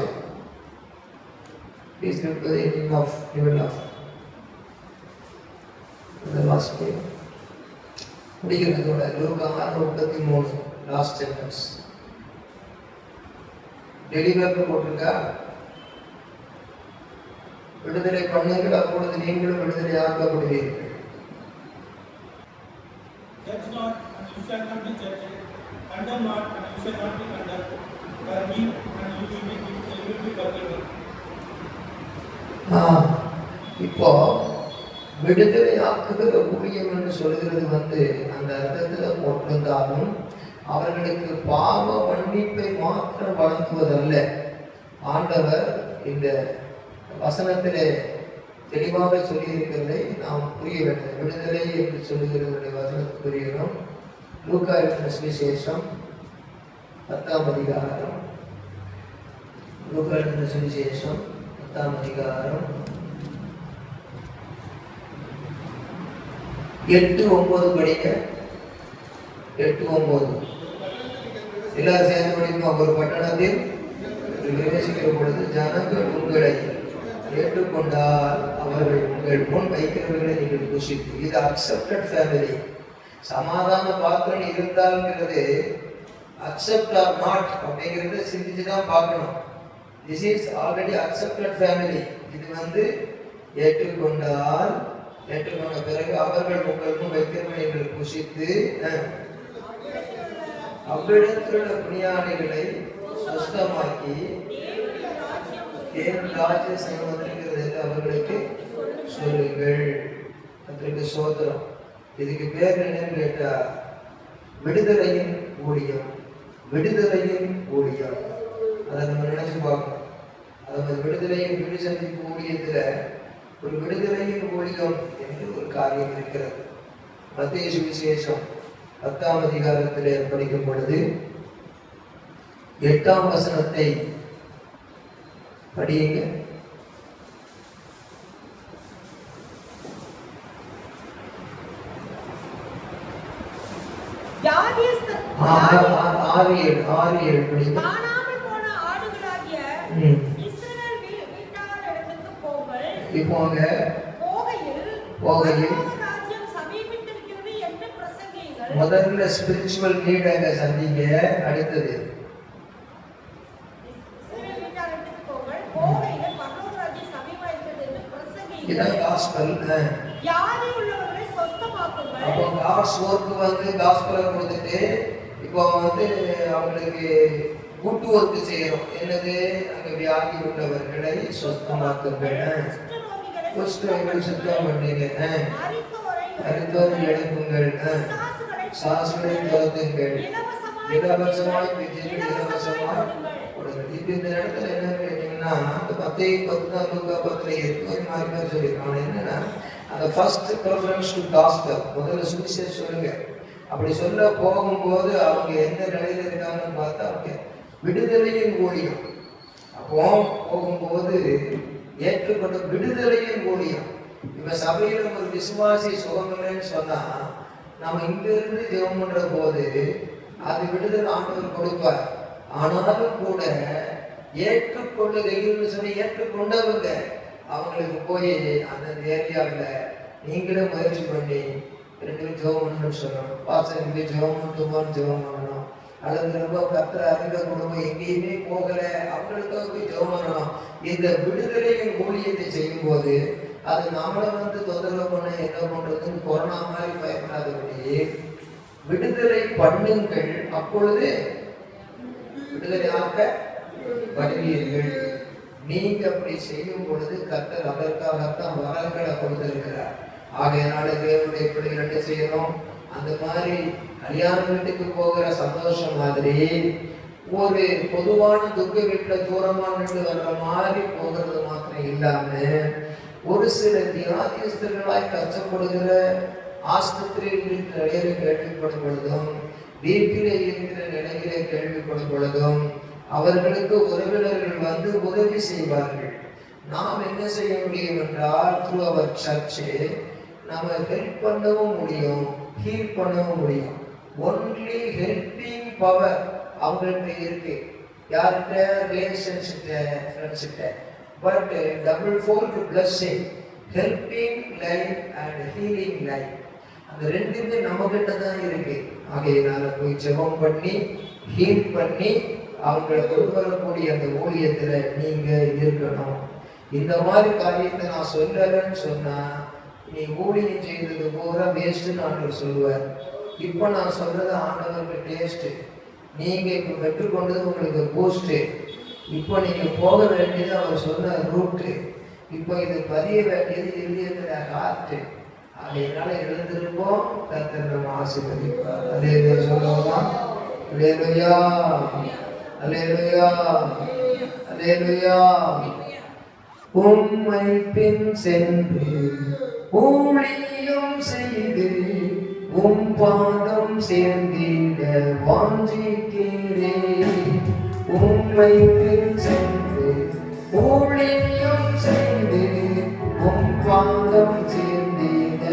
Please look at the ending of even of the last day. முடிக்கிறதோட லூக்கா 6:33 லாஸ்ட் சென்டென்ஸ். டெலிவர்னு போட்டிருக்கா? விடுதலை பண்ணுங்கள், அப்பொழுது நீங்களும் விடுதலை ஆக்கப்படுவீர்கள். Judge not, and you shall not be judged. Condemn not, and you shall not be condemned. Forgive, and you will be forgiven. இப்போ விடுதலை ஆக்குகிற ஊழியம் என்று சொல்கிறது வந்து அந்த அர்த்தத்தில் போட்டிருந்தாலும் அவர்களுக்கு பாவ மன்னிப்பை மாத்திரம் வழங்குவதல்ல. ஆண்டவர் இந்த வசனத்திலே தெளிவாக சொல்லியிருக்கிறதை நாம் புரிய வேண்டும். விடுதலை என்று சொல்லுகிறவருடைய வசனத்தை புரியணும். லூக்கா எழுதின சுவிசேஷம் 10ஆம் அதிகாரம், லூக்கா எழுதின சுவிசேஷம் 10ஆம் அதிகாரம் 8-9 படிக்க. 8-9 எல்லாரும் சேர்ந்து படிக்கணும். ஒரு பட்டணத்தில் பிரவேசிக்கிற பொழுது ஜனங்கள் உங்களை ஏற்றுக்கொண்டால் அவர்கள் உங்கள் முன் வைக்கிறவர்களை நீங்கள் புசித்து. இது அக்செப்டட் ஃபேமிலி. சமாதான பாத்திரம் இருந்தால்ங்கிறது அக்செப்ட் ஆர் நாட் அப்படிங்கிறத சிந்திச்சு தான் பார்க்கணும். This is already accepted family. இது வந்து ஏற்றுக்கொண்டால், ஏற்றுக்கொண்ட பிறகு அவர்கள் உங்கள் முன் வைக்கிறவர்களை நீங்கள் புசித்து அவ்விடத்திலுள்ள புனியாளிகளை சுத்தமாக்கி தேவன் ராஜ்ய சமூகத்திற்கிறது அவர்களுக்கு சொல்லுங்கள். அதற்கு சோதரம். இதுக்கு பேர் என்னன்னு கேட்டா விடுதலையின் ஊழியம். விடுதலையின் ஊழியம் அதை நம்ம நினைச்சு பார்க்கணும். அதாவது விடுதலையின் வீடு சந்திப்பு ஊழியத்துல ஒரு விடுதலையின் ஊழியம் என்று ஒரு காரியம் இருக்கிறது. மத்தேயு சுவிசேஷம் 10ஆம் அதிகாரத்திலே படிக்கும் பொழுது 8ஆம் வசனத்தை படியுங்க. முதல்ல ஸ்பிரிச்சுவல் நீட் அங்க சந்திங்க. அடுத்தது இதான் காஸ்பல். அப்போ காட்ஸ் ஒர்க் வந்து காஸ்பலை கொடுத்துட்டு இப்போ வந்து அவங்களுக்கு குட் ஒர்க் செய்யறோம். என்னது? அங்க வியாதி உள்ளவர்களை சொந்தமாக்குங்கள், குஷ்டரோகிகளை சுத்தம் பண்ணுங்க, மரித்தோரை எழுப்புங்கள், சாசுகளை துரத்துங்கள், இலவசமாய் பெற்றீர்கள், இலவசமாய் கொடுங்கள். இப்போ இந்த இடத்துல என்ன கேட்டீங்கன்னா அந்த 10:10 இருக்கு மாதிரி சொல்லியிருக்காங்க. என்னன்னா அந்த ஃபர்ஸ்ட் ப்ரிஃபரன்ஸ் டு காஸ்பல், முதல்ல சுவிசேஷம் சொல்லுங்க. அப்படி சொல்ல போகும்போது அவங்க எந்த நிலையில இருக்காங்கன்னு பார்த்தா அவங்க விடுதலையின் ஊழியம். அப்போ போகும்போது ஏற்றுக்கொண்ட விடுதலையின் ஊழியம். இப்ப சபையில ஒரு விசுவாசி சுகமில்லைன்னு சொன்னா நம்ம இங்க இருந்து ஜெபம் பண்ற போது அது விடுதலை ஆண்டவர் கொடுப்பார். ஆனாலும் கூட ஏற்றுக்கொள்ளுகைன்னு சொல்லி ஏற்றுக்கொண்டவங்க அவங்களுக்கு போய் அந்த ஏரியாவில் நீங்களே முயற்சி பண்ணி 2 பேரும் ஜெபம் பண்ணணும்னு சொல்லணும். பாசங்க ஜெபம் பண்ணுமான்னு ஜெபம் பண்ணணும். அல்லது ரொம்ப கர்த்தர் அறிந்த குடும்பம் எங்கேயுமே போகல அவங்களுக்காக போய் ஜெபம் பண்ணணும். இந்த விடுதலையின் ஊழியத்தை செய்யும் போது அது நம்மளை வந்து தொந்தரவு பண்ண என்ன பண்றதுன்னு கொரோனா மாதிரி பயப்படாதபடி விடுதலை பண்ணுங்கள், அப்பொழுது விடுதலை ஆக்க வருவீர்கள். நீங்க அப்படி செய்யும் பொழுது கர்த்தர் அதற்காகத்தான் வரங்களை கொடுத்திருக்கிறார். ஆகையினால தேவனுடைய பிள்ளைகள் என்ன செய்யணும்? அந்த மாதிரி கல்யாண வீட்டுக்கு போகிற சந்தோஷம் மாதிரி ஒரு பொதுவான துக்க வீட்டுல தூரமா நின்று வர்ற மாதிரி போகிறது மாத்திரம் இல்லாம ஒரு சில வியாதியஸ்தர்களாய் கஷ்டப்படுகிற ஆஸ்பத்திரியில் நிறைய கேள்விப்படும் பொழுதும், வீட்டிலே இருக்கிற நிலையிலே கேள்விப்படும் பொழுதும் அவர்களுக்கு உறவினர்கள் வந்து உதவி செய்வார்கள். நாம் என்ன செய்ய முடியும் என்றால், த்ரூ அவர் சர்ச்சு நம்ம ஹெல்ப் பண்ணவும் முடியும், ஹீல் பண்ணவும் முடியும். ஒன்லி ஹெல்பிங் பவர் அவங்கள்ட்ட இருக்கு. யார்கிட்ட? ரிலேஷன்ஷிப்ட, ஃப்ரெண்ட்ஸ்கிட்ட. But double fold blessing, helping life and healing life, அந்த ரெண்டுமே நம்ம கிட்ட தான் இருக்கு. ஆகையினால போய் ஜெபம் பண்ணி ஹீல் பண்ணி அவங்களை கொண்டு வரக்கூடிய அந்த ஊழியத்துல நீங்க இருக்கணும். இந்த மாதிரி காரியத்தை நான் சொல்லலைன்னு சொன்னா நீ ஊழியம் செய்தது பூரா வேஸ்ட்னு ஆண்டவர் சொல்லுவார். இப்போ நான் சொல்றது ஆண்டவருக்கு டேஸ்ட், நீங்க இப்போ பெற்றுக்கொண்டது உங்களுக்கு பூஸ்ட். இப்போ நீங்க போக வேண்டியது அவர் சொன்ன ரூட்டு. இப்போ இது பதிய வேண்டியது இல்லையதுல ஹார்ட். அதனால எழுந்திருப்போம், கர்த்தர் நம்ம ஆசீர்வதிப்பார். அல்லேலூயா சொல்லுவோமா? அல்லேலூயா, அல்லேலூயா, அல்லேலூயா. உம்மை பின் சென்று ஊழியம் செய்து உம் பாதம் சேர்ந்திட வாஞ்சிக்கிறேன். உம்மை பின் சென்று ஊழியம் செய்து உம் பாதம் சேர்ந்திட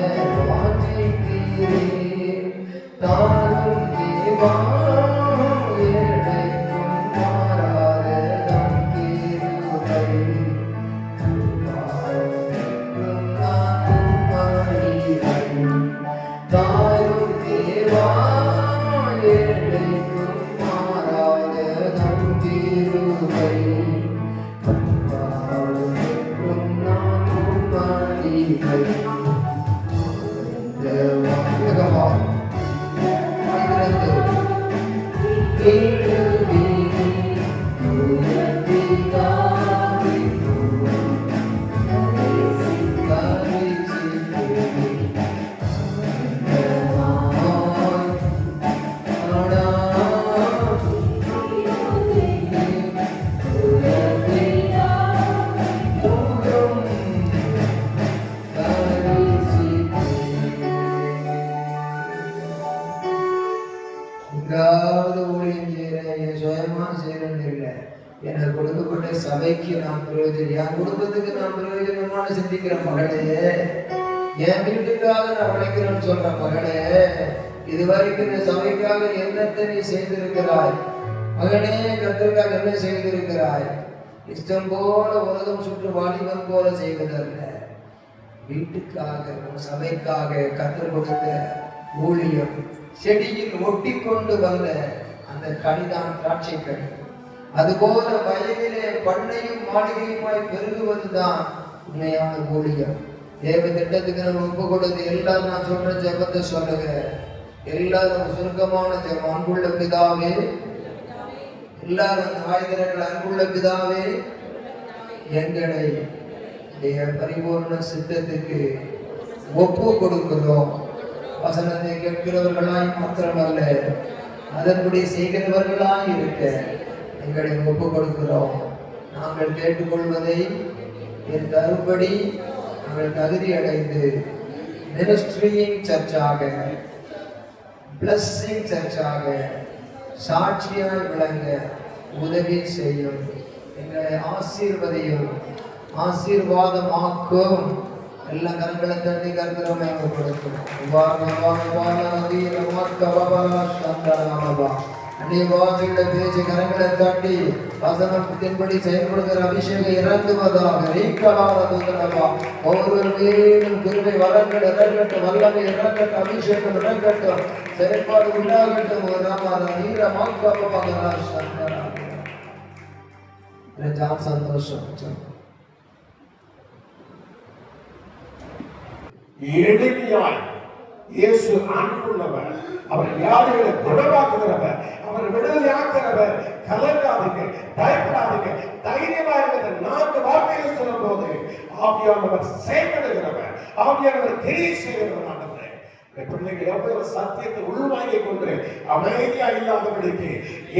வாஞ்சிக்கிறேன். தாரும் தேவா எனக்கு கொடுக்கப்பட்ட சபைக்கு நான் பிரயோஜனம், என் குடும்பத்துக்கு நான் பிரயோஜனமான சிந்திக்கிற மகளே, என் வீட்டுக்காக நான் உழைக்கிறேன்னு சொல்ற மகளே, இதுவரைக்கும் இந்த சபைக்காக என்னத்தை நீ செய்திருக்கிறாய் மகனே? கர்த்தருக்காக என்ன செய்திருக்கிறாய்? இஷ்டம் போல உலகம் சுற்று வாலிபம் போல செய்வதல்ல, வீட்டுக்காக உன் சபைக்காக கர்த்தர் கொடுத்த ஊழியம். செடியில் ஒட்டி கொண்டு வந்த அந்த கனிதான் திராட்சை கனி. அதுபோல வயதிலே பண்ணையும் மாளிகையுமாய் பெருகுவதுதான் உண்மையான ஊழியம். தேவ திட்டத்துக்கு நம்ம ஒப்பு கொடுத்து எல்லாரும் நான் சொல்ற ஜெபத்தை சொல்லுங்க. எல்லாரும் சுருக்கமான ஜெபம். அன்புள்ள பிதாவே, எல்லாரும் ஆயுதங்கள். அன்புள்ள பிதாவே, எங்களை பரிபூர்ண சித்தத்துக்கு ஒப்பு கொடுக்கிறோம். வசனத்தை கேட்கிறவர்களாய் மாத்திரமல்ல, அதன்படி செய்கிறவர்களாய் இருக்க எங்களை ஒப்பு கொடுக்கிறோம். நாங்கள் கேட்டுக்கொள்வதை என் தருபடி நாங்கள் தகுதி அடைந்து மினிஸ்ட்ரியிங் சர்ச்சாக, பிளஸ்ஸிங் சர்ச்சாக சாட்சியாய் விளங்க உதவி செய்யும். எங்களை ஆசீர்வதியும், ஆசீர்வாதமாக்கும். எல்லா கரங்களை தண்ணி கருக்கிறோம் கொடுக்கும். அன்னைவாதிகளை பேச்சு கரங்களை தாண்டி வசனத்தின்படி செயல்படுகிற அபிஷேகம் இறங்குவதாக. நீக்கலாவதுவா ஒவ்வொரு மேலும் கிருபை வரங்கள் இறங்கட்டும், வல்லமை இறங்கட்டும், அபிஷேகம் இறங்கட்டும், செயல்பாடு உண்டாகட்டும். சந்தோஷம். எளிமையாய் இயேசு அன்புள்ளவர், அவர் வியாதிகளை குணமாக்குகிறவர், அவர் விடுதலையாக்குகிறவர். கலங்காதீங்க, பயப்படாதீங்க, தைரியமா இருக்கிற 4 வார்த்தைகள் சொல்லும் போது ஆவியானவர் செயல்படுகிறவர், ஆவியானவர் கிரியை செய்கிறவர். ஆண்டவரே, பிள்ளைகள் எவ்வளவு சத்தியத்தை உள்வாங்கிக் கொண்டு அமைதியா இல்லாதபடிக்கு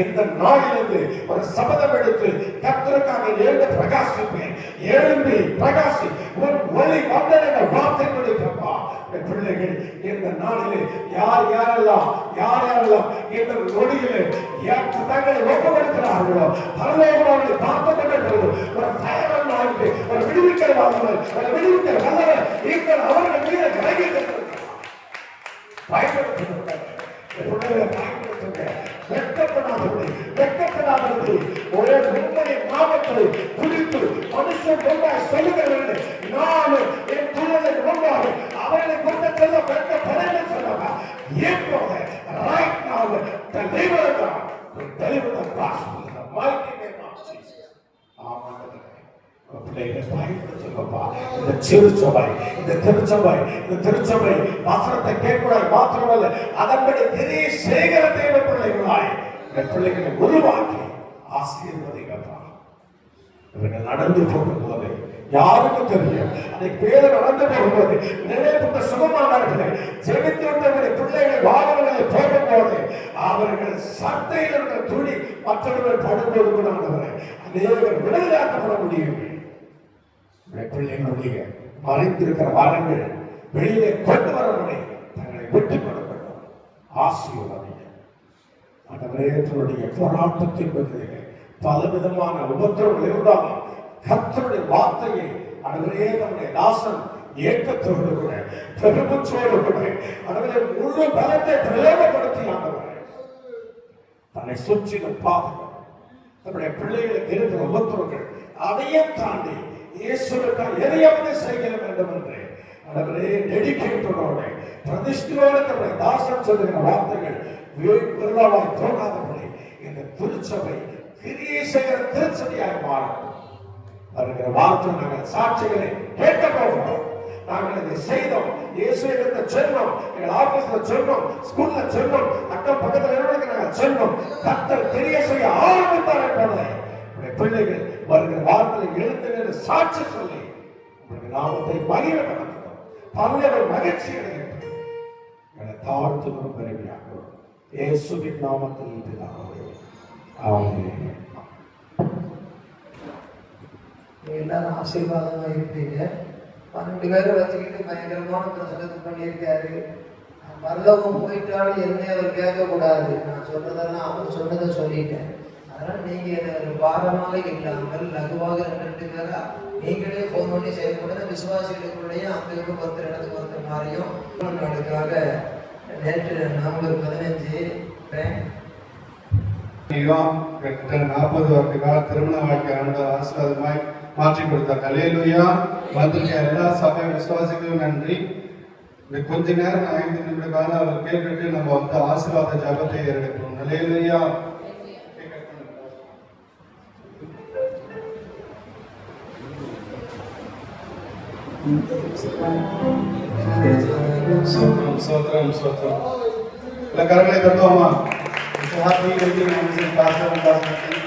இந்த நாளிலிருந்து ஒரு சபதம் எடுத்து கர்த்தருக்காக எழுந்து பிரகாசிப்பேன், எழுந்து பிரகாசி ஒரு ஒளி வந்தன வார்த்தை கொடுக்கப்பா. பிள்ளைகள் இந்த நாளிலே யாரெல்லாம் இந்த நொடியிலே தங்களை ஒப்புக்கொடுக்கிறார்களோ பரலோகத்தை பார்த்து கொண்டிருக்கிறது ஒரு பயணம் நாளிலே ஒரு விடுவிக்கிற வல்லவர், ஒரு விடுவிக்கிற வல்லவர் நீங்கள் அவர்கள் மீது இறங்கியிருக்கிறார்கள். வெட்கப்படாதபடி ஒரே உண்மையை நாமத்தை குறித்து மனுஷன் கொண்டாய் சொல்லுகிறவர்கள் நான் என் தூதரை கொண்டாக அவர்களை கொண்டு செல்ல வெட்கப்படவே சொல்லவா ஏற்போத right now deliver the gospel in the mighty name of Jesus. ஆமென். பிள்ளைகளை பயன்படுத்துங்கப்பா. இந்த திருச்சபை வசனத்தை கேட்கிறாய் மாத்திரமல்ல, அதன்படி பெரிய சேகர தேவ பிள்ளைகளாய் பிள்ளைகளை உருவாக்கி ஆசீர்வதிங்கப்பா. இவர்கள் நடந்து போகும்போது யாருக்கும் தெரியும், அன்னைக்கு பேர் நடந்து போகும்போது நினைப்பட்ட சுகமானார்களே ஜெபித்து விட்டவர்களை பிள்ளைகள் வாகனங்களை போகும்போது அவர்கள் சட்டையில் இருக்கிற துணி மற்றவர்கள் படும்போது கூட அநேகர் விடுதலாக்கப்பட முடியும். பிள்ளைகளுடைய மறைந்திருக்கிற வரங்கள் வெளியே கொண்டு வரவனை தங்களை விட்டுக் கொடுக்கணும். ஆசீர்வதிங்க ஆண்டவரே. போராட்டத்தின் பதிலே பலவிதமான உபத்திரவங்கள் இருந்தாலும் கர்த்தருடைய வார்த்தையை ஆண்டவரே நம்முடைய தாசன் ஏக்கத்தோடு கூட பெருமூச்சோடு கூட ஆண்டவரே முழு பலத்தை பிரயோகப்படுத்தி ஆண்டவரே தன்னை சுற்றிலும் பாதுகாப்பு நம்முடைய பிள்ளைகளுக்கு இருக்கிற உபத்திரவங்கள் அதையும் தாண்டி இயேசுவுக்காக எதையாவது செய்ய வேண்டும் என்று ஆண்டவரே டெடிகேட்டோட பிரதிஷ்டையோடு நம்முடைய தாசன் சொல்லுகிற வார்த்தைகள் விருதாவாய் தோன்றாதபடி இந்த திருச்சபை கிரியை செய்கிற திருச்சபையாக மாறட்டும். வருகிற வார்த்தை நாங்கள் சாட்சிகளை கேட்க போகிறோம். நாங்கள் இதை செய்தோம், இயேசுவிடத்தை சொன்னோம், எங்கள் ஆபீஸ்ல சொன்னோம், ஸ்கூல்ல சொன்னோம், அக்கம் பக்கத்தில் நிறுவனத்துக்கு நாங்கள் சொன்னோம். கர்த்தர் கிரியை செய்ய ஆரம்பித்தார் என்பதை பிள்ளைகள் வருகிற வார்த்தையை எழுந்து நின்று சாட்சி சொல்லி நாமத்தை மகிழப்படுத்தணும். பல்லவர் மகிழ்ச்சி அடைகின்றனர். எங்களை தாழ்த்துவதும் பெருமையாகும். இயேசுவின் நாமத்தில் பிதாவே ஆமென். எல்லாரும் ஆசீர்வாதமா இருப்பீங்க. 12 பேரை வச்சுக்கிட்டு பயங்கரமான பிரசங்கத்தை பண்ணியிருக்காரு. பரலோகம் போயிட்டாலும் என்ன அவர் கேட்கக்கூடாது. நான் சொல்றதெல்லாம் அவர் சொன்னதை சொல்லிட்டேன். அதனால் நீங்க இதை ஒரு பாரமாக இல்லாமல் லகுவாக 2 பேரா நீங்களே ஃபோன் பண்ணி செயல்படுற விசுவாசிகளுக்குள்ளேயும் அங்கே ஒருத்தர் இடத்துக்கு ஒருத்தர் மாதிரியும் நாளுக்காக நேற்று நவம்பர் 15 கிட்டத்தட்ட 40 வருட கால திருமண வாழ்க்கை ஆண்டவர் ஆசீர்வாதமாய் மாற்றி கொடுத்தார். அல்லேலூயா. வந்திருக்க எல்லா சபை விசுவாசிகளும் நன்றி. இந்த கொஞ்ச நேரம் 5 நிமிட காலம் அவர் கேட்டுட்டு நம்ம வந்து ஆசீர்வாத ஜபத்தை ஏறெடுக்கிறோம். அல்லேலூயா. சோத்திரம் சோத்திரம். கரங்களை தட்டுவோமா? பாஸ்டர்